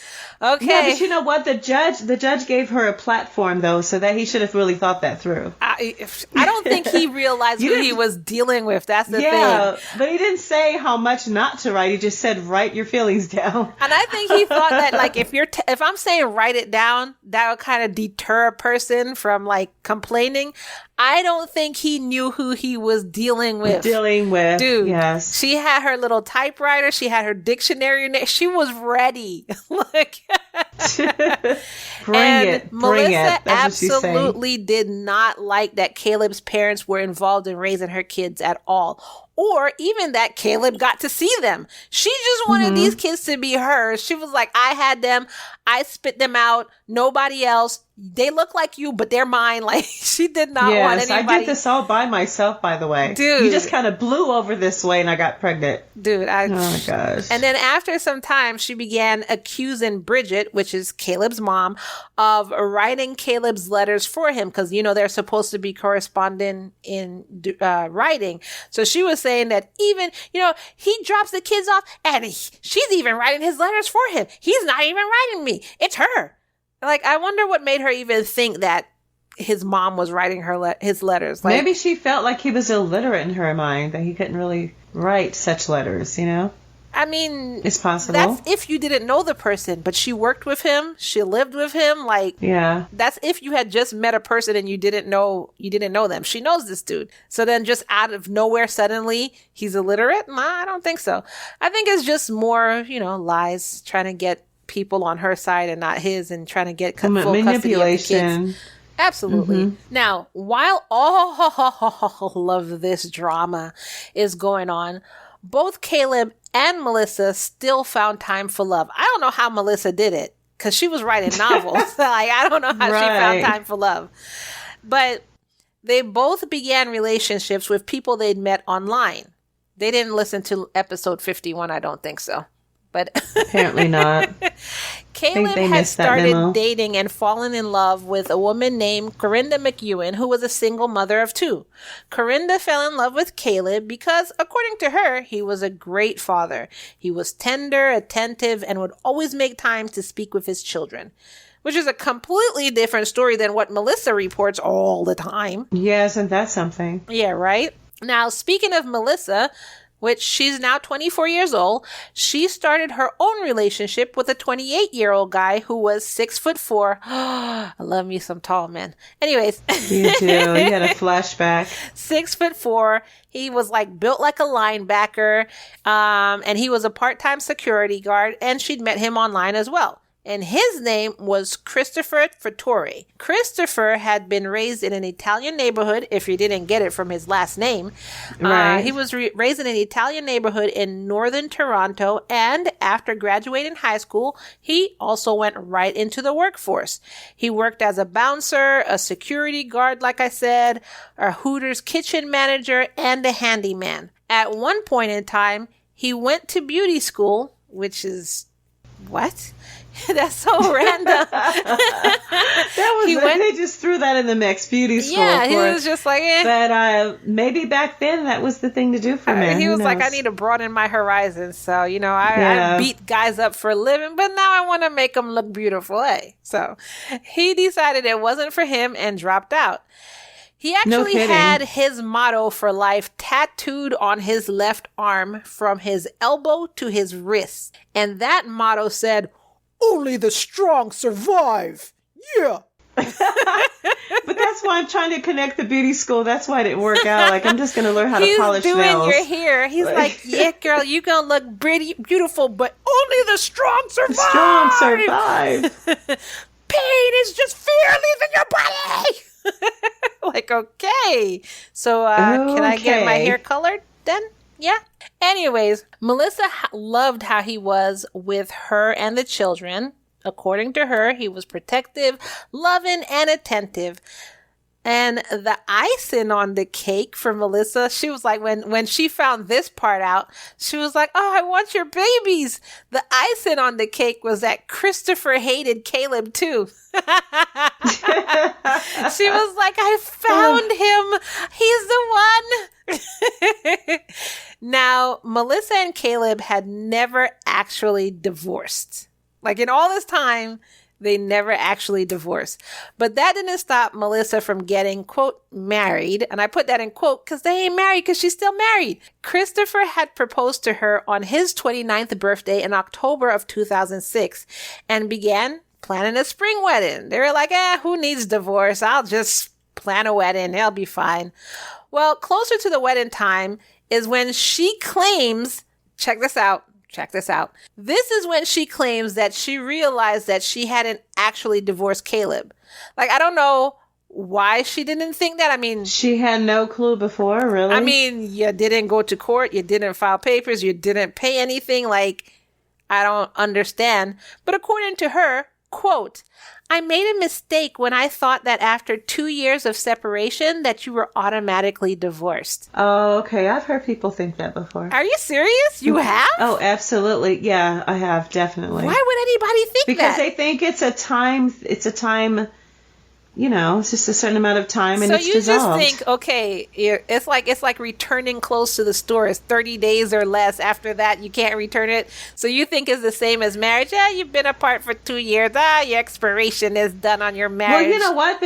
Okay. Yeah, but you know what? The judge gave her a platform, though, so that he should have really thought that through. I don't think he realized who he was dealing with. That's the thing. Yeah, but he didn't say how much not to write. He just said, write your feelings down. And I think he thought that, like, if I'm saying write it down, that would kind of deter a person from, like, complaining. I don't think he knew who he was dealing with. Dude, yes. She had her little typewriter. She had her dictionary. She was ready. Like, Bring it. Melissa That's absolutely did not like that Caleb's parents were involved in raising her kids at all. Or even that Caleb got to see them. She just wanted these kids to be hers. She was like, I had them. I spit them out. Nobody else. They look like you, but they're mine. Like, she did not want anybody. I did this all by myself, by the way. Dude. You just kind of blew over this way and I got pregnant. Dude, oh my gosh. And then after some time, she began accusing Bridget, which is Caleb's mom, of writing Caleb's letters for him. Because, you know, they're supposed to be corresponding in writing. So she was saying that even, you know, he drops the kids off and she's even writing his letters for him. He's not even writing me. It's her. Like, I wonder what made her even think that his mom was writing his letters. Like, maybe she felt like he was illiterate in her mind, that he couldn't really write such letters, you know? I mean, it's possible. That's if you didn't know the person, but she worked with him. She lived with him. Like, yeah, that's if you had just met a person and you didn't know them. She knows this dude. So then just out of nowhere, suddenly he's illiterate? Nah, I don't think so. I think it's just more, you know, lies, trying to get people on her side and not his, and trying to get full custody of the kids. Absolutely. Now, while all of this drama is going on, both Caleb and Melissa still found time for love. I don't know how Melissa did it, because she was writing novels. Like, I don't know how she found time for love. But they both began relationships with people they'd met online. They didn't listen to episode 51, I don't think so. But apparently not. Caleb had started dating and fallen in love with a woman named Corinda McEwen, who was a single mother of 2. Corinda fell in love with Caleb because, according to her, he was a great father. He was tender, attentive, and would always make time to speak with his children, which is a completely different story than what Melissa reports all the time. Yeah, isn't that something? Yeah, right? Now, speaking of Melissa, which she's now 24 years old, she started her own relationship with a 28-year-old guy who was 6'4". I love me some tall men. Anyways. You do. You had a flashback. 6'4". He was like built like a linebacker. And he was a part-time security guard, and she'd met him online as well. And his name was Christopher Fattore. Christopher had been raised in an Italian neighborhood, if you didn't get it from his last name. Right. He was raised in an Italian neighborhood in northern Toronto, and after graduating high school, he also went right into the workforce. He worked as a bouncer, a security guard, like I said, a Hooters kitchen manager, and a handyman. At one point in time, he went to beauty school, which is... what? That's so random. They just threw that in the mix. Beauty school. Yeah, he was just like, eh. But maybe back then that was the thing to do for men. He was like, I need to broaden my horizons. So, you know, I beat guys up for a living, but now I want to make them look beautiful. Hey, so he decided it wasn't for him and dropped out. He actually had his motto for life tattooed on his left arm from his elbow to his wrist. And that motto said, "Only the strong survive." Yeah. But that's why I'm trying to connect the beauty school. That's why it didn't work out. Like, I'm just going to learn how to polish nails. He's doing your hair. He's like, yeah, girl, you're going to look pretty, beautiful, but only the strong survive. The strong survive. Pain is just fear leaving your body. Like, okay. So can I get my hair colored then? Yeah. Anyways, Melissa loved how he was with her and the children. According to her, he was protective, loving, and attentive. And the icing on the cake for Melissa, she was like, when she found this part out, she was like, oh, I want your babies. The icing on the cake was that Christopher hated Caleb too. She was like, I found him. He's the one. Now, Melissa and Caleb had never actually divorced. Like in all this time, they never actually divorced. But that didn't stop Melissa from getting, quote, married. And I put that in quote because they ain't married because she's still married. Christopher had proposed to her on his 29th birthday in October of 2006 and began planning a spring wedding. They were like, who needs divorce? I'll just plan a wedding. It'll be fine. Well, closer to the wedding time is when she claims, check this out. This is when she claims that she realized that she hadn't actually divorced Caleb. Like, I don't know why she didn't think that. I mean, she had no clue before, really? I mean, you didn't go to court. You didn't file papers. You didn't pay anything. Like, I don't understand. But according to her, quote, I made a mistake when I thought that after 2 years of separation that you were automatically divorced. Oh, okay. I've heard people think that before. Are you serious? You have? Oh, absolutely. Yeah, I have, definitely. Why would anybody think because that? They think it's a time, it's just a certain amount of time and it's dissolved. So you just think, okay, it's like returning clothes to the store. It's 30 days or less. After that, you can't return it. So you think it's the same as marriage. Yeah, you've been apart for 2 years. Your expiration is done on your marriage. Well, you know what?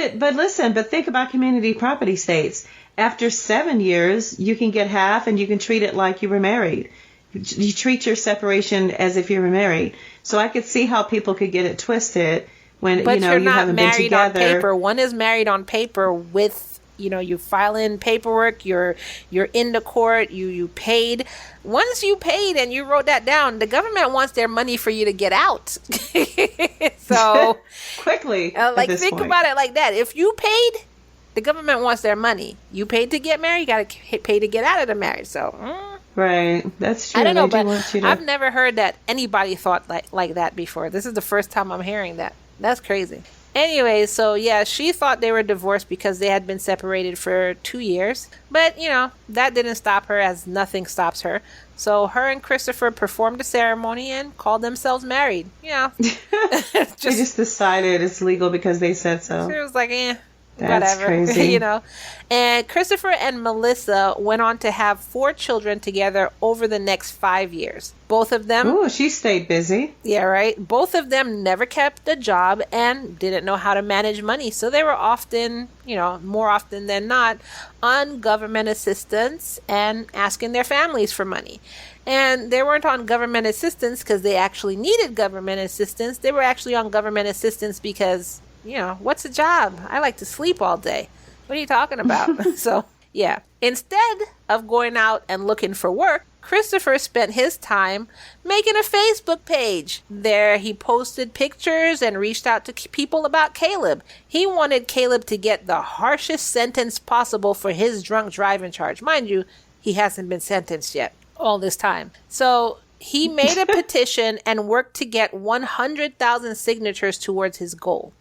But think about community property states. After 7 years, you can get half and you can treat it like you were married. You treat your separation as if you were married. So I could see how people could get it twisted. When, but you're not haven't married been together. On paper. One is married on paper with, you file in paperwork, you're in the court, you paid. Once you paid and you wrote that down, the government wants their money for you to get out. So quickly. Think about it like that. If you paid, the government wants their money. You paid to get married, you got to pay to get out of the marriage. So right, that's true. I don't know, but I've never heard that anybody thought like that before. This is the first time I'm hearing that. That's crazy. Anyway, so yeah, she thought they were divorced because they had been separated for 2 years. But, that didn't stop her, as nothing stops her. So her and Christopher performed the ceremony and called themselves married. They just decided it's legal because they said so. She was like, That's whatever, crazy. And Christopher and Melissa went on to have 4 children together over the next 5 years. Both of them... Ooh, she stayed busy. Yeah, right. Both of them never kept a job and didn't know how to manage money. So they were often, more often than not, on government assistance and asking their families for money. And they weren't on government assistance because they actually needed government assistance. They were actually on government assistance because... what's a job? I like to sleep all day. What are you talking about? So, yeah. Instead of going out and looking for work, Christopher spent his time making a Facebook page. There he posted pictures and reached out to people about Caleb. He wanted Caleb to get the harshest sentence possible for his drunk driving charge. Mind you, he hasn't been sentenced yet all this time. So he made a petition and worked to get 100,000 signatures towards his goal.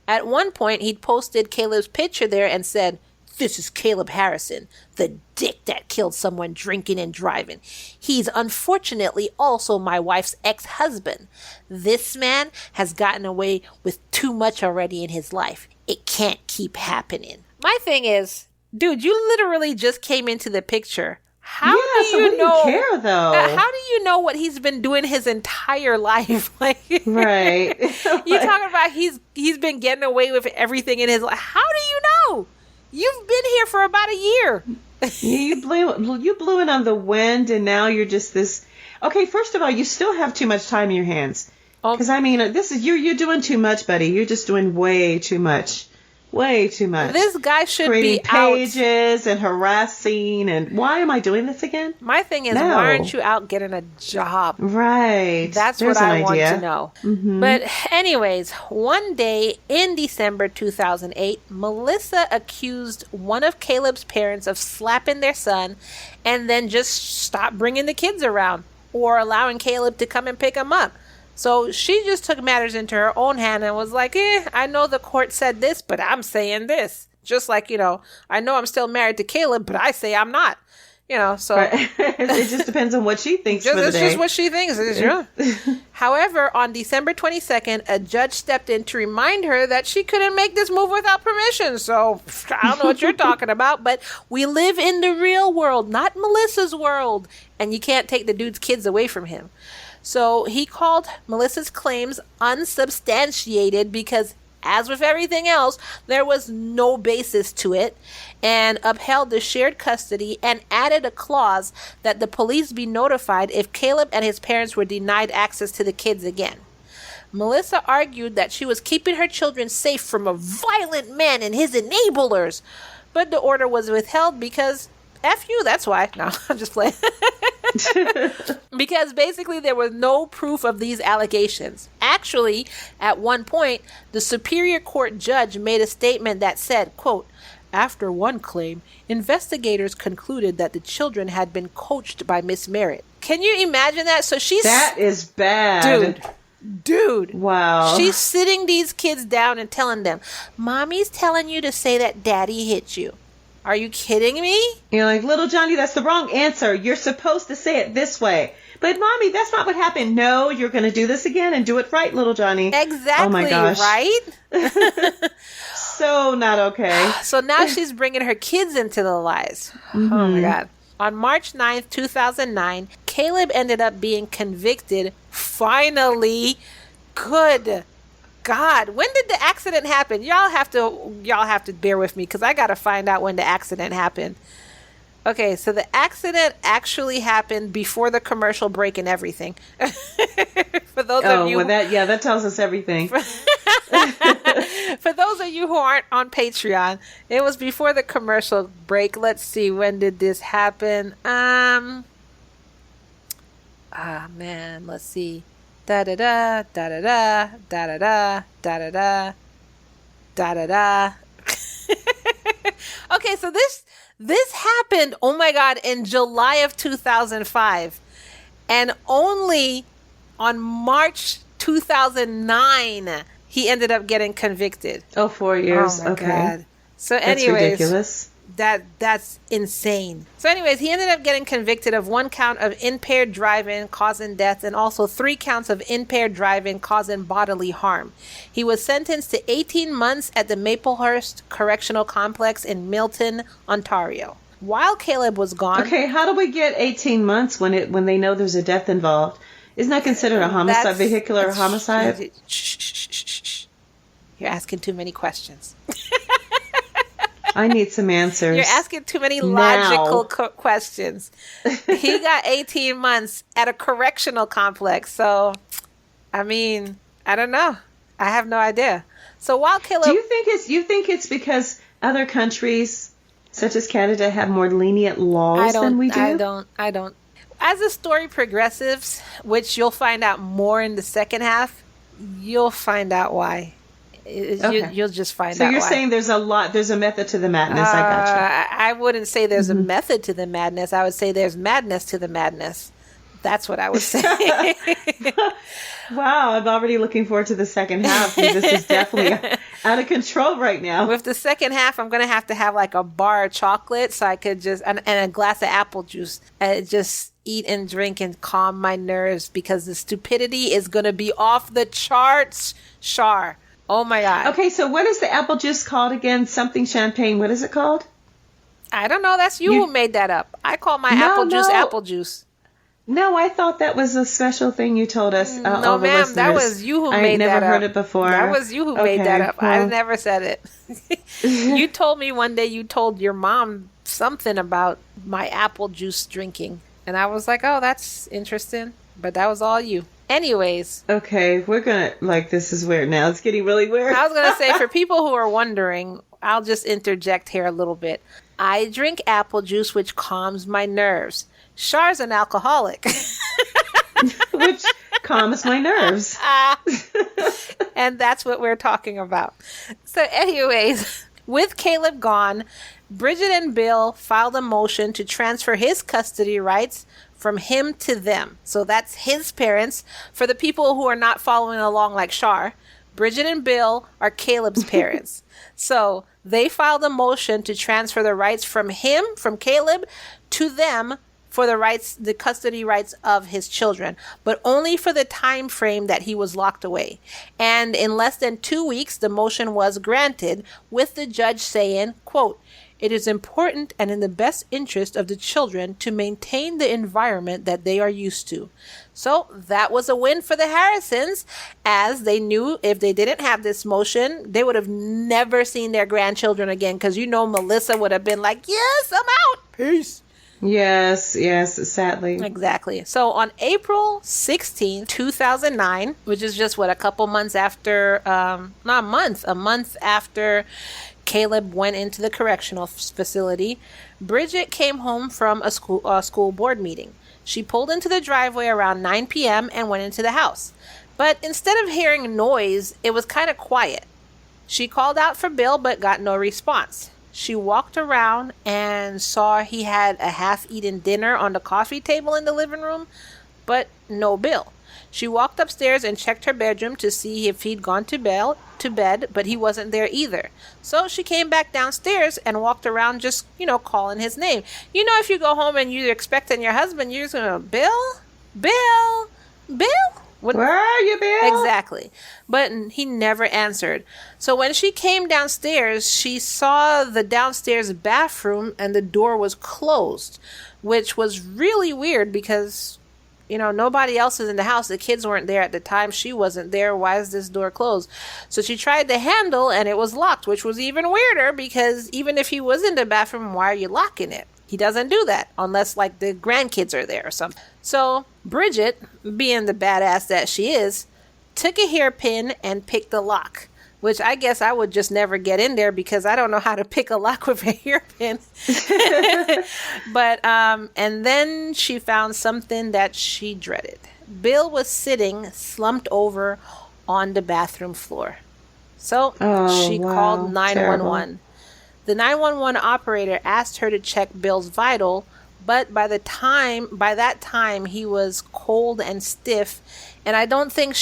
At one point, he'd posted Caleb's picture there and said, "This is Caleb Harrison, the dick that killed someone drinking and driving. He's unfortunately also my wife's ex-husband. This man has gotten away with too much already in his life. It can't keep happening." My thing is, dude, you literally just came into the picture. How do you know? Care, though? How do you know what he's been doing his entire life? Right. You're talking about he's been getting away with everything in his life. How do you know? You've been here for about a year. You blew it on the wind, and now you're just this. Okay, first of all, you still have too much time in your hands. Because this is you're doing too much, buddy. You're just doing way too much. Way too much. This guy should creating be out. Pages and harassing. And why am I doing this again? My thing is, why aren't you out getting a job? Right. That's what I want to know. Mm-hmm. But anyways, one day in December 2008, Melissa accused one of Caleb's parents of slapping their son and then just stopped bringing the kids around or allowing Caleb to come and pick them up. So she just took matters into her own hand and was like, I know the court said this, but I'm saying this. Just like, I know I'm still married to Caleb, but I say I'm not. So right. It just depends on what she thinks for the it's day. just what she thinks. However, on December 22nd, a judge stepped in to remind her that she couldn't make this move without permission. So I don't know what you're talking about, but we live in the real world, not Melissa's world, and you can't take the dude's kids away from him. So he called Melissa's claims unsubstantiated because, as with everything else, there was no basis to it, and upheld the shared custody and added a clause that the police be notified if Caleb and his parents were denied access to the kids again. Melissa argued that she was keeping her children safe from a violent man and his enablers, but the order was withheld because F you, that's why. No, I'm just playing. Because basically there was no proof of these allegations. Actually, at one point, the Superior Court judge made a statement that said, quote, "After one claim, investigators concluded that the children had been coached by Miss Merritt." Can you imagine that? So That is bad. Dude. Wow. She's sitting these kids down and telling them, "Mommy's telling you to say that Daddy hit you." Are you kidding me? You're like, "Little Johnny, that's the wrong answer. You're supposed to say it this way." "But Mommy, that's not what happened." "No, you're going to do this again and do it right, little Johnny." Exactly. Oh my gosh. Right? So not okay. So now she's bringing her kids into the lies. Mm-hmm. Oh my God. On March 9th, 2009, Caleb ended up being convicted. Finally. Good God. When did the accident happen? Y'all have to bear with me because I got to find out when the accident happened. Okay, so the accident actually happened before the commercial break and everything. For those of you, that tells us everything. For those of you who aren't on Patreon, it was before the commercial break. Let's see, when did this happen? Man, let's see. Da da da da da da da da da da da da da. Okay, so this happened, oh my God, in July of 2005. And only on March 2009, he ended up getting convicted. Oh, 4 years. Oh my okay. God. So That's anyways, ridiculous. That's insane. So anyways, he ended up getting convicted of 1 count of impaired driving causing death and also 3 counts of impaired driving causing bodily harm. He was sentenced to 18 months at the Maplehurst Correctional Complex in Milton, Ontario. While Caleb was gone... Okay, how do we get 18 months when they know there's a death involved? Isn't that considered a homicide, vehicular homicide? Shh. You're asking too many questions. I need some answers. You're asking too many logical questions. He got 18 months at a correctional complex. So, I mean, I don't know. I have no idea. So while Caleb... Do you think it's because other countries, such as Canada, have more lenient laws than we do? I don't. As the story progresses, which you'll find out more in the second half, you'll find out why. Okay. You'll just find out. So you're why. saying there's a method to the madness. I gotcha. I wouldn't say there's a method to the madness. I would say there's madness to the madness. That's what I would say. Wow, I'm already looking forward to the second half. This is definitely out of control right now. With the second half, I'm going to have like a bar of chocolate so I could just, and a glass of apple juice, and just eat and drink and calm my nerves because the stupidity is going to be off the charts, Char. Oh my God. Okay, so what is the apple juice called again? Something champagne. What is it called? I don't know. That's you who made that up. I call my apple juice. No, I thought that was a special thing you told us. No, ma'am. That was you who made that up. I never heard it before. That was you who made that up. Well. I never said it. You told me one day you told your mom something about my apple juice drinking. And I was like, oh, that's interesting. But that was all you. Anyways. Okay, we're going to, this is weird now. It's getting really weird. I was going to say, for people who are wondering, I'll just interject here a little bit. I drink apple juice, which calms my nerves. Char's an alcoholic. Which calms my nerves. And that's what we're talking about. So anyways, with Caleb gone, Bridget and Bill filed a motion to transfer his custody rights from him to them. So that's his parents. For the people who are not following along like Char, Bridget and Bill are Caleb's parents. So they filed a motion to transfer the rights from Caleb, to them for the custody rights of his children, but only for the time frame that he was locked away. And in less than 2 weeks, the motion was granted, with the judge saying, quote, "It is important and in the best interest of the children to maintain the environment that they are used to." So that was a win for the Harrisons, as they knew if they didn't have this motion, they would have never seen their grandchildren again, because Melissa would have been like, "Yes, I'm out. Peace." Yes, sadly. Exactly. So on April 16th, 2009, which is just a couple months after, not a month after Caleb went into the correctional facility, Bridget came home from a school board meeting. She pulled into the driveway around 9 p.m. and went into the house. But instead of hearing noise, it was kind of quiet. She called out for Bill but got no response. She walked around and saw he had a half-eaten dinner on the coffee table in the living room, but no Bill. She walked upstairs and checked her bedroom to see if he'd gone to bed, but he wasn't there either. So she came back downstairs and walked around just, calling his name. If you go home and you're expecting your husband, you're just going to, "Bill? Bill? Bill? Where are you, Bill?" Exactly. But he never answered. So when she came downstairs, she saw the downstairs bathroom and the door was closed, which was really weird because, nobody else is in the house. The kids weren't there at the time. She wasn't there. Why is this door closed? So she tried the handle and it was locked, which was even weirder because even if he was in the bathroom, why are you locking it? He doesn't do that unless the grandkids are there or something. So Bridget, being the badass that she is, took a hairpin and picked the lock, which I guess I would just never get in there because I don't know how to pick a lock with a hairpin. But, and then she found something that she dreaded. Bill was sitting slumped over on the bathroom floor. So she called 911. Terrible. The 911 operator asked her to check Bill's vital, but by that time he was cold and stiff, and I don't think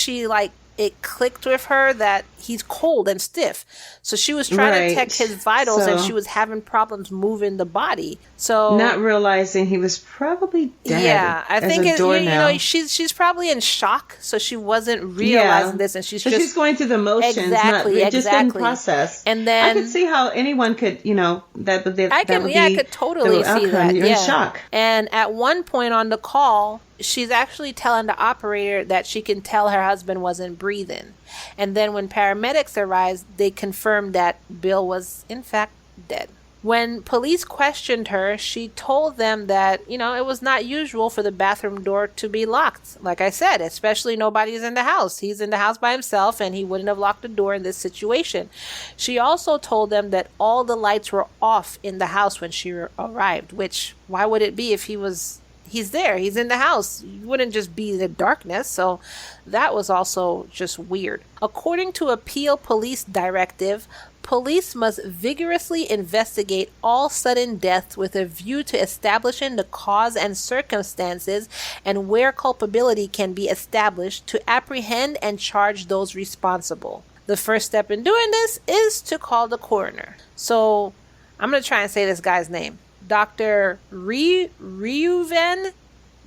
it clicked with her that he's cold and stiff. So she was trying to check his vitals and she was having problems moving the body. So not realizing he was probably dead. Yeah, I think she's probably in shock, so she wasn't realizing this, and she's going through the motions. Exactly. Just didn't process. And then I could see how anyone could, I could totally see that. You're in shock. And at one point on the call, she's actually telling the operator that she can tell her husband wasn't breathing. And then when paramedics arrived, they confirmed that Bill was, in fact, dead. When police questioned her, she told them that, it was not usual for the bathroom door to be locked. Like I said, especially nobody's in the house. He's in the house by himself and he wouldn't have locked the door in this situation. She also told them that all the lights were off in the house when she arrived, which why would it be if he's there, he's in the house. You wouldn't just be in the darkness. So that was also just weird. According to a Peel police directive, police must vigorously investigate all sudden deaths with a view to establishing the cause and circumstances and where culpability can be established to apprehend and charge those responsible. The first step in doing this is to call the coroner. So I'm going to try and say this guy's name. Dr. Reuven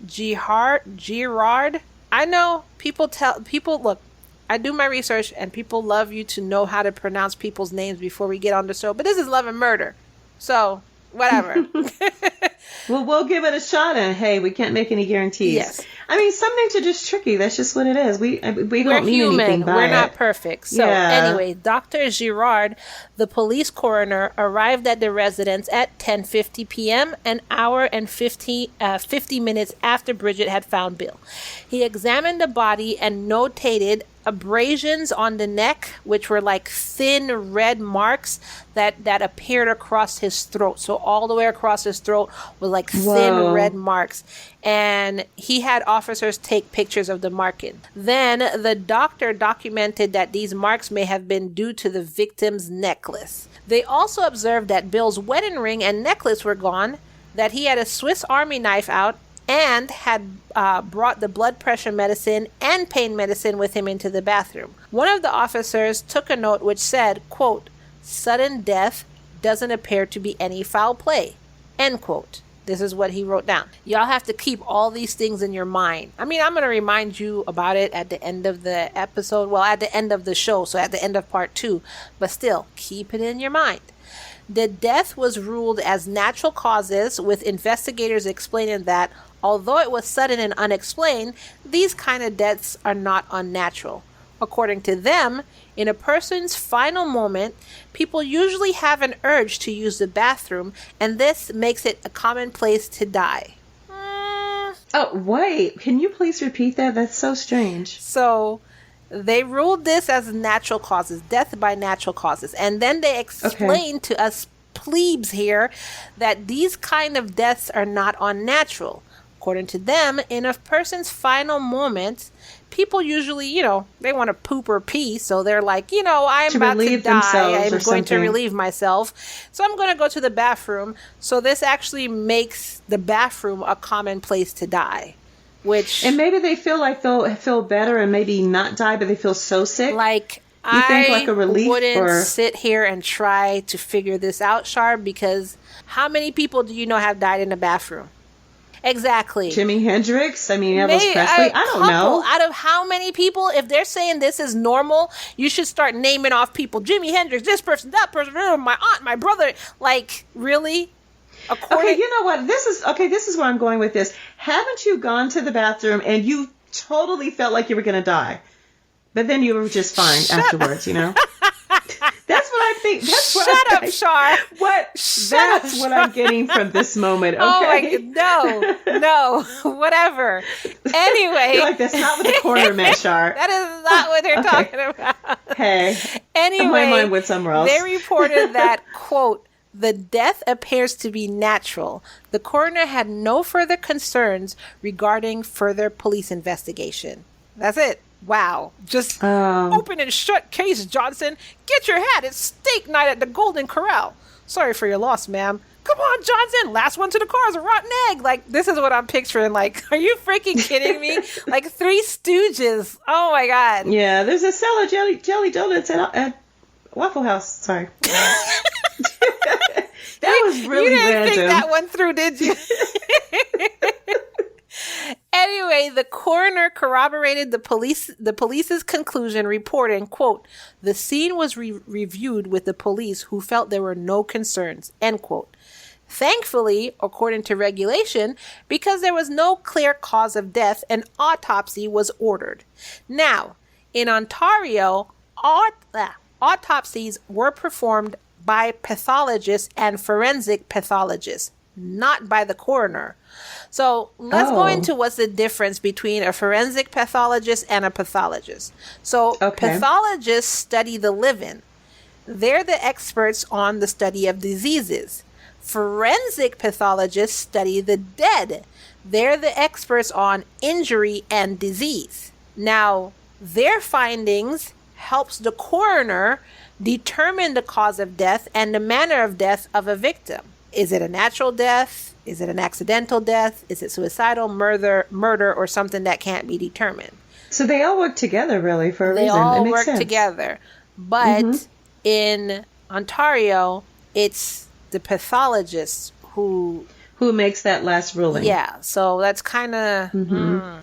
Girard. I know people look, I do my research and people love you to know how to pronounce people's names before we get on the show, but this is Love and Murder. So, whatever. Well, we'll give it a shot, and hey, we can't make any guarantees. Yes. I mean, some names are just tricky. That's just what it is. We don't mean human. Anything by We're it. not perfect. So anyway, Dr. Girard, the police coroner, arrived at the residence at 10:50 p.m., an hour and 50 minutes after Bridget had found Bill. He examined the body and notated abrasions on the neck, which were like thin red marks that appeared across his throat. So all the way across his throat was like thin red marks. And he had officers take pictures of the marking. Then the doctor documented that these marks may have been due to the victim's necklace. They also observed that Bill's wedding ring and necklace were gone, that he had a Swiss Army knife out, and had brought the blood pressure medicine and pain medicine with him into the bathroom. One of the officers took a note which said, quote, "Sudden death doesn't appear to be any foul play," end quote. This is what he wrote down. Y'all have to keep all these things in your mind. I mean, I'm going to remind you about it at the end of the episode. Well, at the end of the show. So at the end of part 2. But still, keep it in your mind. The death was ruled as natural causes, with investigators explaining that although it was sudden and unexplained, these kind of deaths are not unnatural. According to them, in a person's final moment, people usually have an urge to use the bathroom, and this makes it a common place to die. Oh, wait. Can you please repeat that? That's so strange. So they ruled this as natural causes, death by natural causes. And then they explained to us plebes here that these kind of deaths are not unnatural. According to them, in a person's final moments, people usually, they want to poop or pee. So they're like, I'm about to die. I'm going to relieve myself. So I'm going to go to the bathroom. So this actually makes the bathroom a common place to die. And maybe they feel better and maybe not die, but they feel so sick. I wouldn't sit here and try to figure this out, Char, because how many people do you know have died in the bathroom? Exactly. Jimi Hendrix? Elvis Presley? I don't know. Out of how many people? If they're saying this is normal, you should start naming off people. Jimi Hendrix, this person, that person, my aunt, my brother. Really? Okay, you know what? This is where I'm going with this. Haven't you gone to the bathroom and you totally felt like you were going to die, but then you were just fine afterwards, That's what I think. Shut up, Char. That's what I'm getting from this moment. Okay. No, whatever. Anyway, you're like, that's not what the coroner meant, Char. That is not what they're talking about. Hey. Anyway, my mind went somewhere else. They reported that, quote, "The death appears to be natural. The coroner had no further concerns regarding further police investigation." That's it. Wow. Just open and shut case, Johnson. Get your hat. It's steak night at the Golden Corral. Sorry for your loss, ma'am. Come on, Johnson. Last one to the car is a rotten egg. This is what I'm picturing. Are you freaking kidding me? Three Stooges. Oh, my God. Yeah, there's a cellar jelly donuts at Waffle House. Sorry. That was really random. You didn't think that one through, did you? Anyway, the coroner corroborated the police's conclusion, reporting, quote, "The scene was reviewed with the police, who felt there were no concerns," end quote. Thankfully, according to regulation, because there was no clear cause of death, an autopsy was ordered. Now, in Ontario, autopsies were performed by pathologists and forensic pathologists, not by the coroner. So let's go into what's the difference between a forensic pathologist and a pathologist. So pathologists study the living. They're the experts on the study of diseases. Forensic pathologists study the dead. They're the experts on injury and disease. Now, their findings helps the coroner determine the cause of death and the manner of death of a victim. Is it a natural death? Is it an accidental death? Is it suicidal, murder, or something that can't be determined? So they all work together, really, for a reason. They all work together. But in Ontario, it's the pathologist who makes that last ruling. Yeah, so that's kind of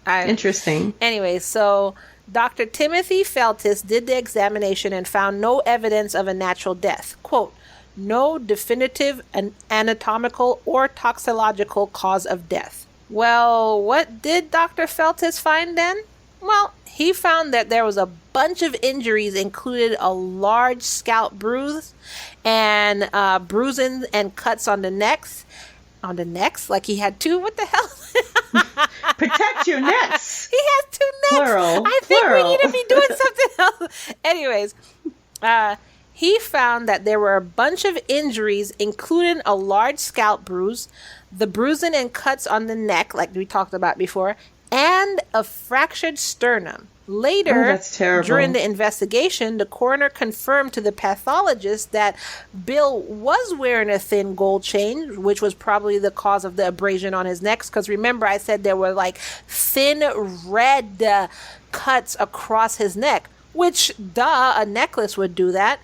interesting. Anyway, so Dr. Timothy Feltis did the examination and found no evidence of a natural death. Quote, "No definitive anatomical or toxicological cause of death." Well, what did Dr. Feltis find then? Well, he found that there was a bunch of injuries, included a large scalp bruise and bruising and cuts on the necks. On the necks? Like he had two? What the hell? Protect your necks. He has two necks. Plural. I think we need to be doing something else. Anyways, he found that there were a bunch of injuries, including a large scalp bruise, the bruising and cuts on the neck, like we talked about before, and a fractured sternum. Later, that's terrible. during the investigation, the coroner confirmed to the pathologist that Bill was wearing a thin gold chain, which was probably the cause of the abrasion on his neck. Because remember, I said there were like thin red cuts across his neck, which, a necklace would do that.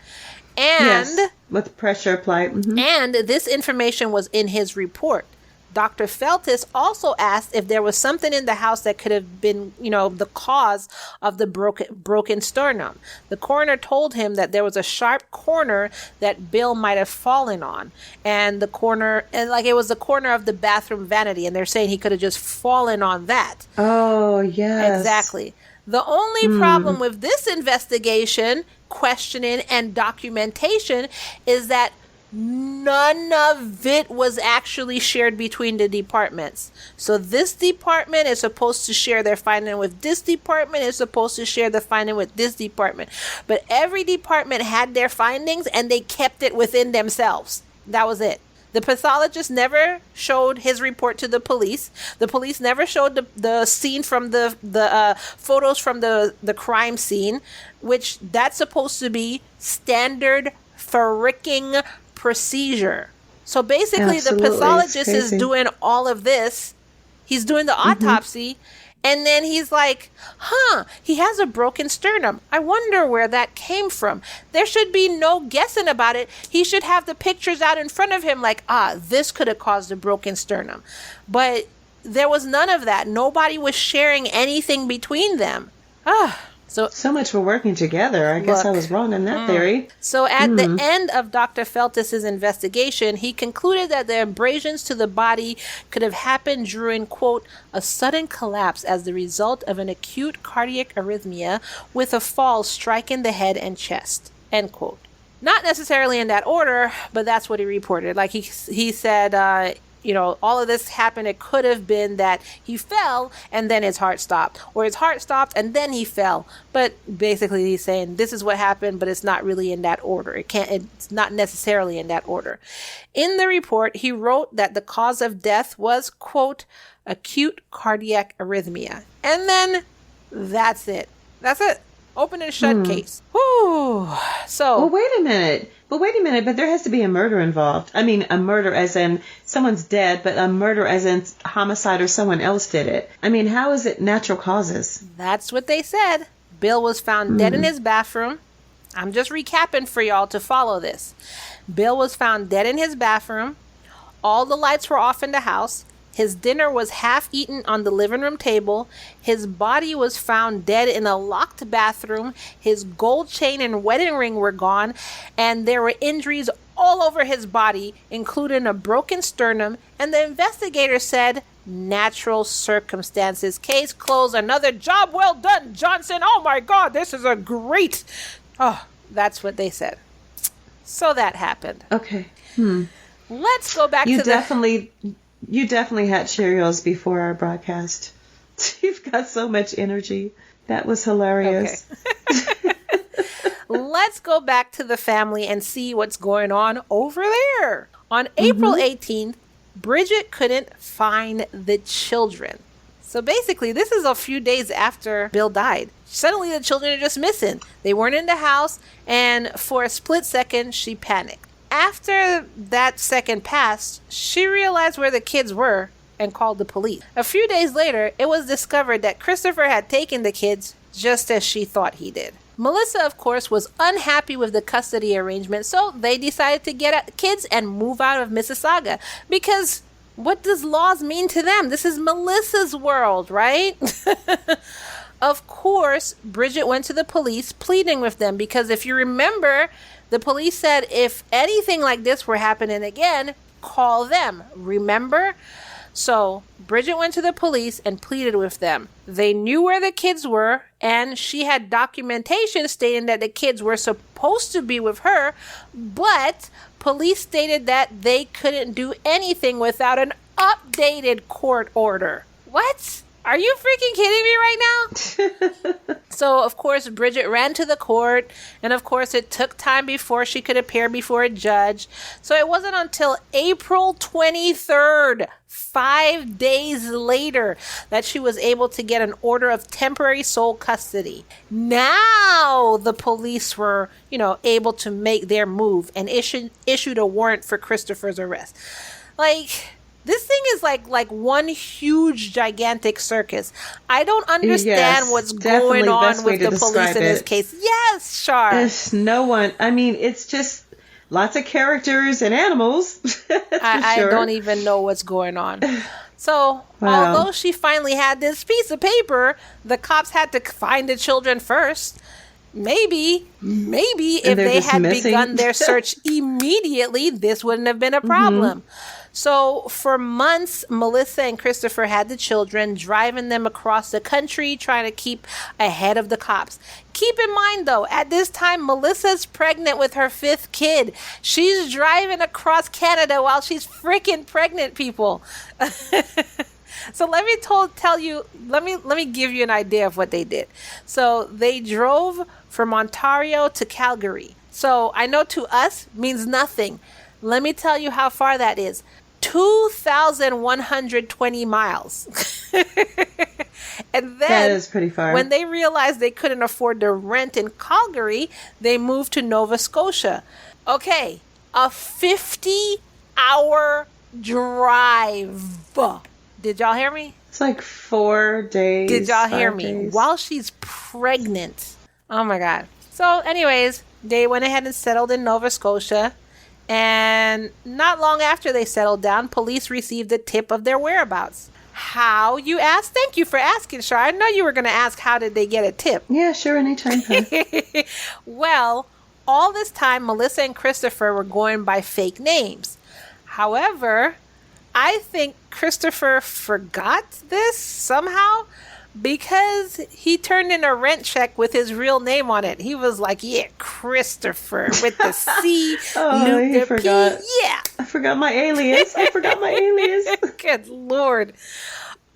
And yes, with pressure applied. Mm-hmm. And this information was in his report. Dr. Feltis also asked if there was something in the house that could have been, the cause of the broken sternum. The coroner told him that there was a sharp corner that Bill might have fallen on. And it was the corner of the bathroom vanity. And they're saying he could have just fallen on that. Oh, yes. Exactly. The only problem with this investigation, questioning, and documentation is that none of it was actually shared between the departments. So this department is supposed to share their finding with this department, is supposed to share the finding with this department. But every department had their findings and they kept it within themselves. That was it. The pathologist never showed his report to the police. The police never showed the scene from the photos from the crime scene, which that's supposed to be standard freaking procedure. So basically, Absolutely. The pathologist is doing all of this. He's doing the autopsy. And then he's like, he has a broken sternum. I wonder where that came from. There should be no guessing about it. He should have the pictures out in front of him like, this could have caused a broken sternum. But there was none of that. Nobody was sharing anything between them. So much for working together. I guess I was wrong in that theory. So at the end of Dr. Feltis' investigation, he concluded that the abrasions to the body could have happened during, quote, a sudden collapse as the result of an acute cardiac arrhythmia with a fall striking the head and chest, end quote. Not necessarily in that order, but that's what he reported. Like he said, all of this happened. It could have been that he fell and then his heart stopped, or his heart stopped and then he fell. But basically he's saying this is what happened, but it's not really in that order. It's not necessarily in that order. In the report, he wrote that the cause of death was, quote, acute cardiac arrhythmia. And then that's it. That's it. Open and shut case. Whew. So. Well, wait a minute. But there has to be a murder involved. I mean, a murder as in someone's dead, but a murder as in homicide or someone else did it. I mean, how is it natural causes? That's what they said. Bill was found dead in his bathroom. I'm just recapping for y'all to follow this. Bill was found dead in his bathroom. All the lights were off in the house. His dinner was half eaten on the living room table. His body was found dead in a locked bathroom. His gold chain and wedding ring were gone. And there were injuries all over his body, including a broken sternum. And the investigator said, natural circumstances. Case closed. Another job well done, Johnson. Oh my God, this is a great... Oh, that's what they said. So that happened. Okay. Let's go back to You definitely had Cheerios before our broadcast. You've got so much energy. That was hilarious. Okay. Let's go back to the family and see what's going on over there. On April 18th, Bridget couldn't find the children. So basically, this is a few days after Bill died. Suddenly, the children are just missing. They weren't in the house, and for a split second, she panicked. After that second passed, she realized where the kids were and called the police. A few days later, it was discovered that Christopher had taken the kids just as she thought he did. Melissa, of course, was unhappy with the custody arrangement, so they decided to get at the kids and move out of Mississauga. Because what does laws mean to them? This is Melissa's world, right? Of course, Bridget went to the police pleading with them because if you remember, the police said if anything like this were happening again, call them. Remember? So Bridget went to the police and pleaded with them. They knew where the kids were, and she had documentation stating that the kids were supposed to be with her, but police stated that they couldn't do anything without an updated court order. What? Are you freaking kidding me right now? So, of course, Bridget ran to the court, and of course, it took time before she could appear before a judge. So it wasn't until April 23rd, 5 days later, that she was able to get an order of temporary sole custody. Now the police were, able to make their move and issued a warrant for Christopher's arrest. This thing is like one huge, gigantic circus. I don't understand what's going on with the police in this case. Yes, Char. There's no one. I mean, it's just lots of characters and animals. I don't even know what's going on. So, although she finally had this piece of paper, the cops had to find the children first. Maybe if they had begun their search immediately, this wouldn't have been a problem. So for months, Melissa and Christopher had the children, driving them across the country, trying to keep ahead of the cops. Keep in mind, though, at this time, Melissa's pregnant with her 5th kid. She's driving across Canada while she's freaking pregnant, people. So let me give you an idea of what they did. So they drove from Ontario to Calgary. So I know to us means nothing. Let me tell you how far that is. 2,120 miles. And then that is pretty far. When they realized they couldn't afford to rent in Calgary, they moved to Nova Scotia. Okay, a 50-hour drive. Did y'all hear me? It's like 4 days. Did y'all hear me? Days. While she's pregnant. Oh my God. So anyways, they went ahead and settled in Nova Scotia. And not long after they settled down, police received a tip of their whereabouts. How, you asked? Thank you for asking, Char. I know you were going to ask, how did they get a tip? Yeah, sure, anytime. Well, all this time, Melissa and Christopher were going by fake names. However, I think Christopher forgot this somehow, because he turned in a rent check with his real name on it. He was like, yeah, Christopher with the C. He forgot. P. Yeah. I forgot my alias. Good Lord.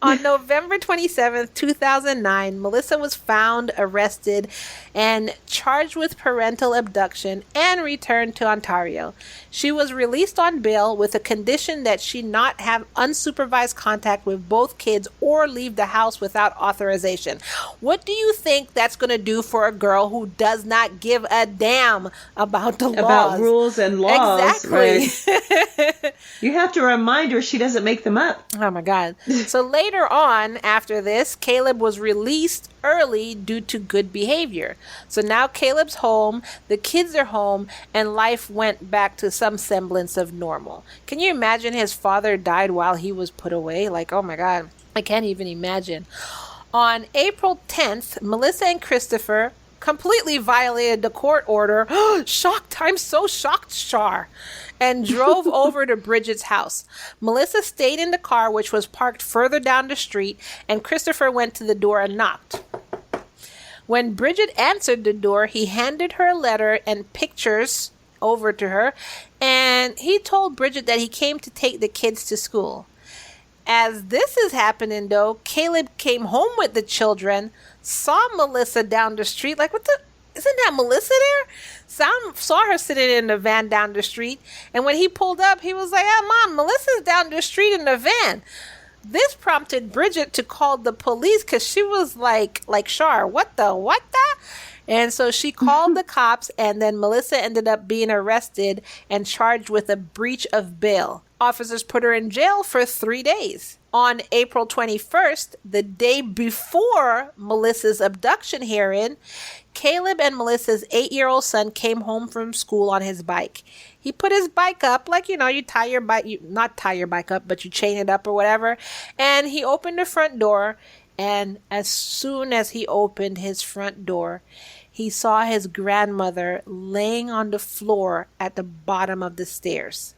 On November 27th, 2009, Melissa was found, arrested, and charged with parental abduction and returned to Ontario. She was released on bail with a condition that she not have unsupervised contact with both kids or leave the house without authorization. What do you think that's going to do for a girl who does not give a damn about the laws? About rules and laws. Exactly. Right. You have to remind her she doesn't make them up. Oh my God. So later on, after this, Caleb was released early due to good behavior. So now Caleb's home, the kids are home, and life went back to some semblance of normal. Can you imagine his father died while he was put away? Like, oh my God, I can't even imagine. On April 10th, Melissa and Christopher completely violated the court order. Shocked. I'm so shocked, Char. And drove over to Bridget's house. Melissa stayed in the car, which was parked further down the street, and Christopher went to the door and knocked. When Bridget answered the door, he handed her a letter and pictures over to her, and he told Bridget that he came to take the kids to school. As this is happening, though, Caleb came home with the children, saw Melissa down the street, like, isn't that Melissa there? Saw her sitting in the van down the street, and when he pulled up, he was like, Mom, Melissa's down the street in the van. This prompted Bridget to call the police, because she was like, Char, what the? And so she called the cops, and then Melissa ended up being arrested and charged with a breach of bail. Officers put her in jail for 3 days. On April 21st, the day before Melissa's abduction hearing, Caleb and Melissa's 8-year-old son came home from school on his bike. He put his bike up, like, you tie your bike, not tie your bike up, but you chain it up or whatever. And he opened the front door. And as soon as he opened his front door, he saw his grandmother laying on the floor at the bottom of the stairs.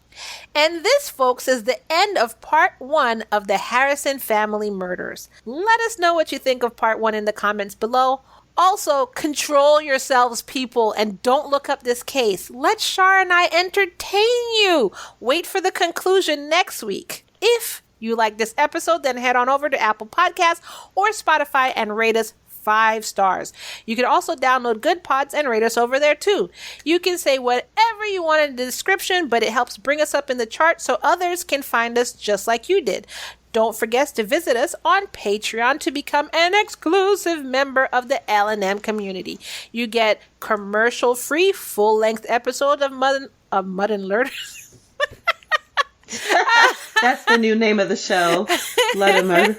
And this, folks, is the end of part 1 of the Harrison family murders. Let us know what you think of part 1 in the comments below. Also, control yourselves, people, and don't look up this case. Let Char and I entertain you. Wait for the conclusion next week. If you like this episode, then head on over to Apple Podcasts or Spotify and rate us 5 stars. You can also download Good Pods and rate us over there too. You can say whatever you want in the description, but it helps bring us up in the chart so others can find us just like you did. Don't forget to visit us on Patreon to become an exclusive member of the L&M community. You get commercial-free, full-length episodes of Mud and Lurders. That's the new name of the show. Blood and Murder.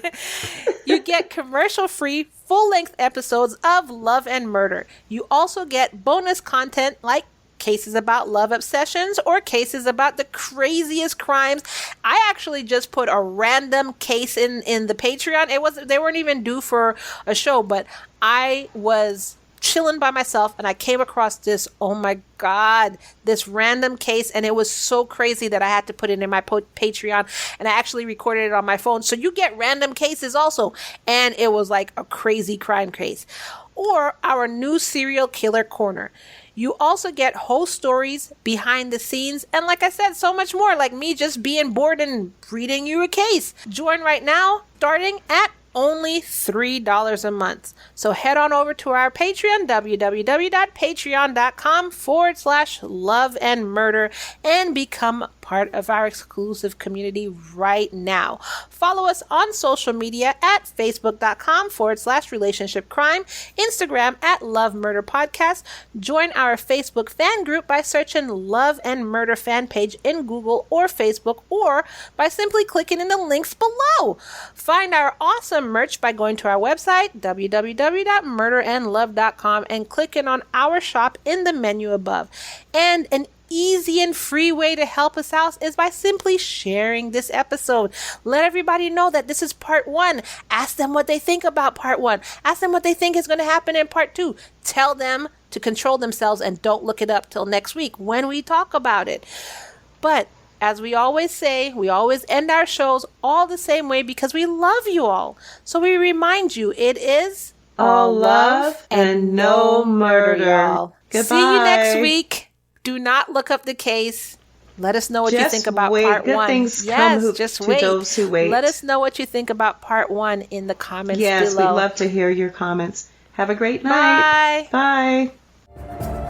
You get commercial-free, full-length episodes of Love and Murder. You also get bonus content like cases about love obsessions or cases about the craziest crimes. I actually just put a random case in the Patreon. They weren't even due for a show, but I was chilling by myself and I came across this, oh my God, this random case, and it was so crazy that I had to put it in my Patreon, and I actually recorded it on my phone. So you get random cases also, and it was like a crazy crime case. Or our new serial killer corner. You also get whole stories, behind the scenes, and like I said, so much more, like me just being bored and reading you a case. Join right now, starting at only $3 a month. So head on over to our Patreon, www.patreon.com/love and murder, and become part of our exclusive community right now. Follow us on social media at facebook.com/relationship crime, Instagram at Love Murder Podcast. Join our Facebook fan group by searching Love and Murder fan page in Google or Facebook, or by simply clicking in the links below. Find our awesome merch by going to our website, www.murderandlove.com, and clicking on our shop in the menu above. And an easy and free way to help us out is by simply sharing this episode. Let everybody know that this is part 1. Ask them what they think about part 1. Ask them what they think is going to happen in part 2. Tell them to control themselves and don't look it up till next week when we talk about it. But as we always say, we always end our shows all the same way because we love you all. So we remind you, it is all love and no murder, y'all. Goodbye. See you next week. Do not look up the case. Let us know what you think about part 1. Good things yes, just to wait. Those who wait. Let us know what you think about part 1 in the comments below. Yes, we'd below. love to hear your comments. Have a great night. Bye. Bye.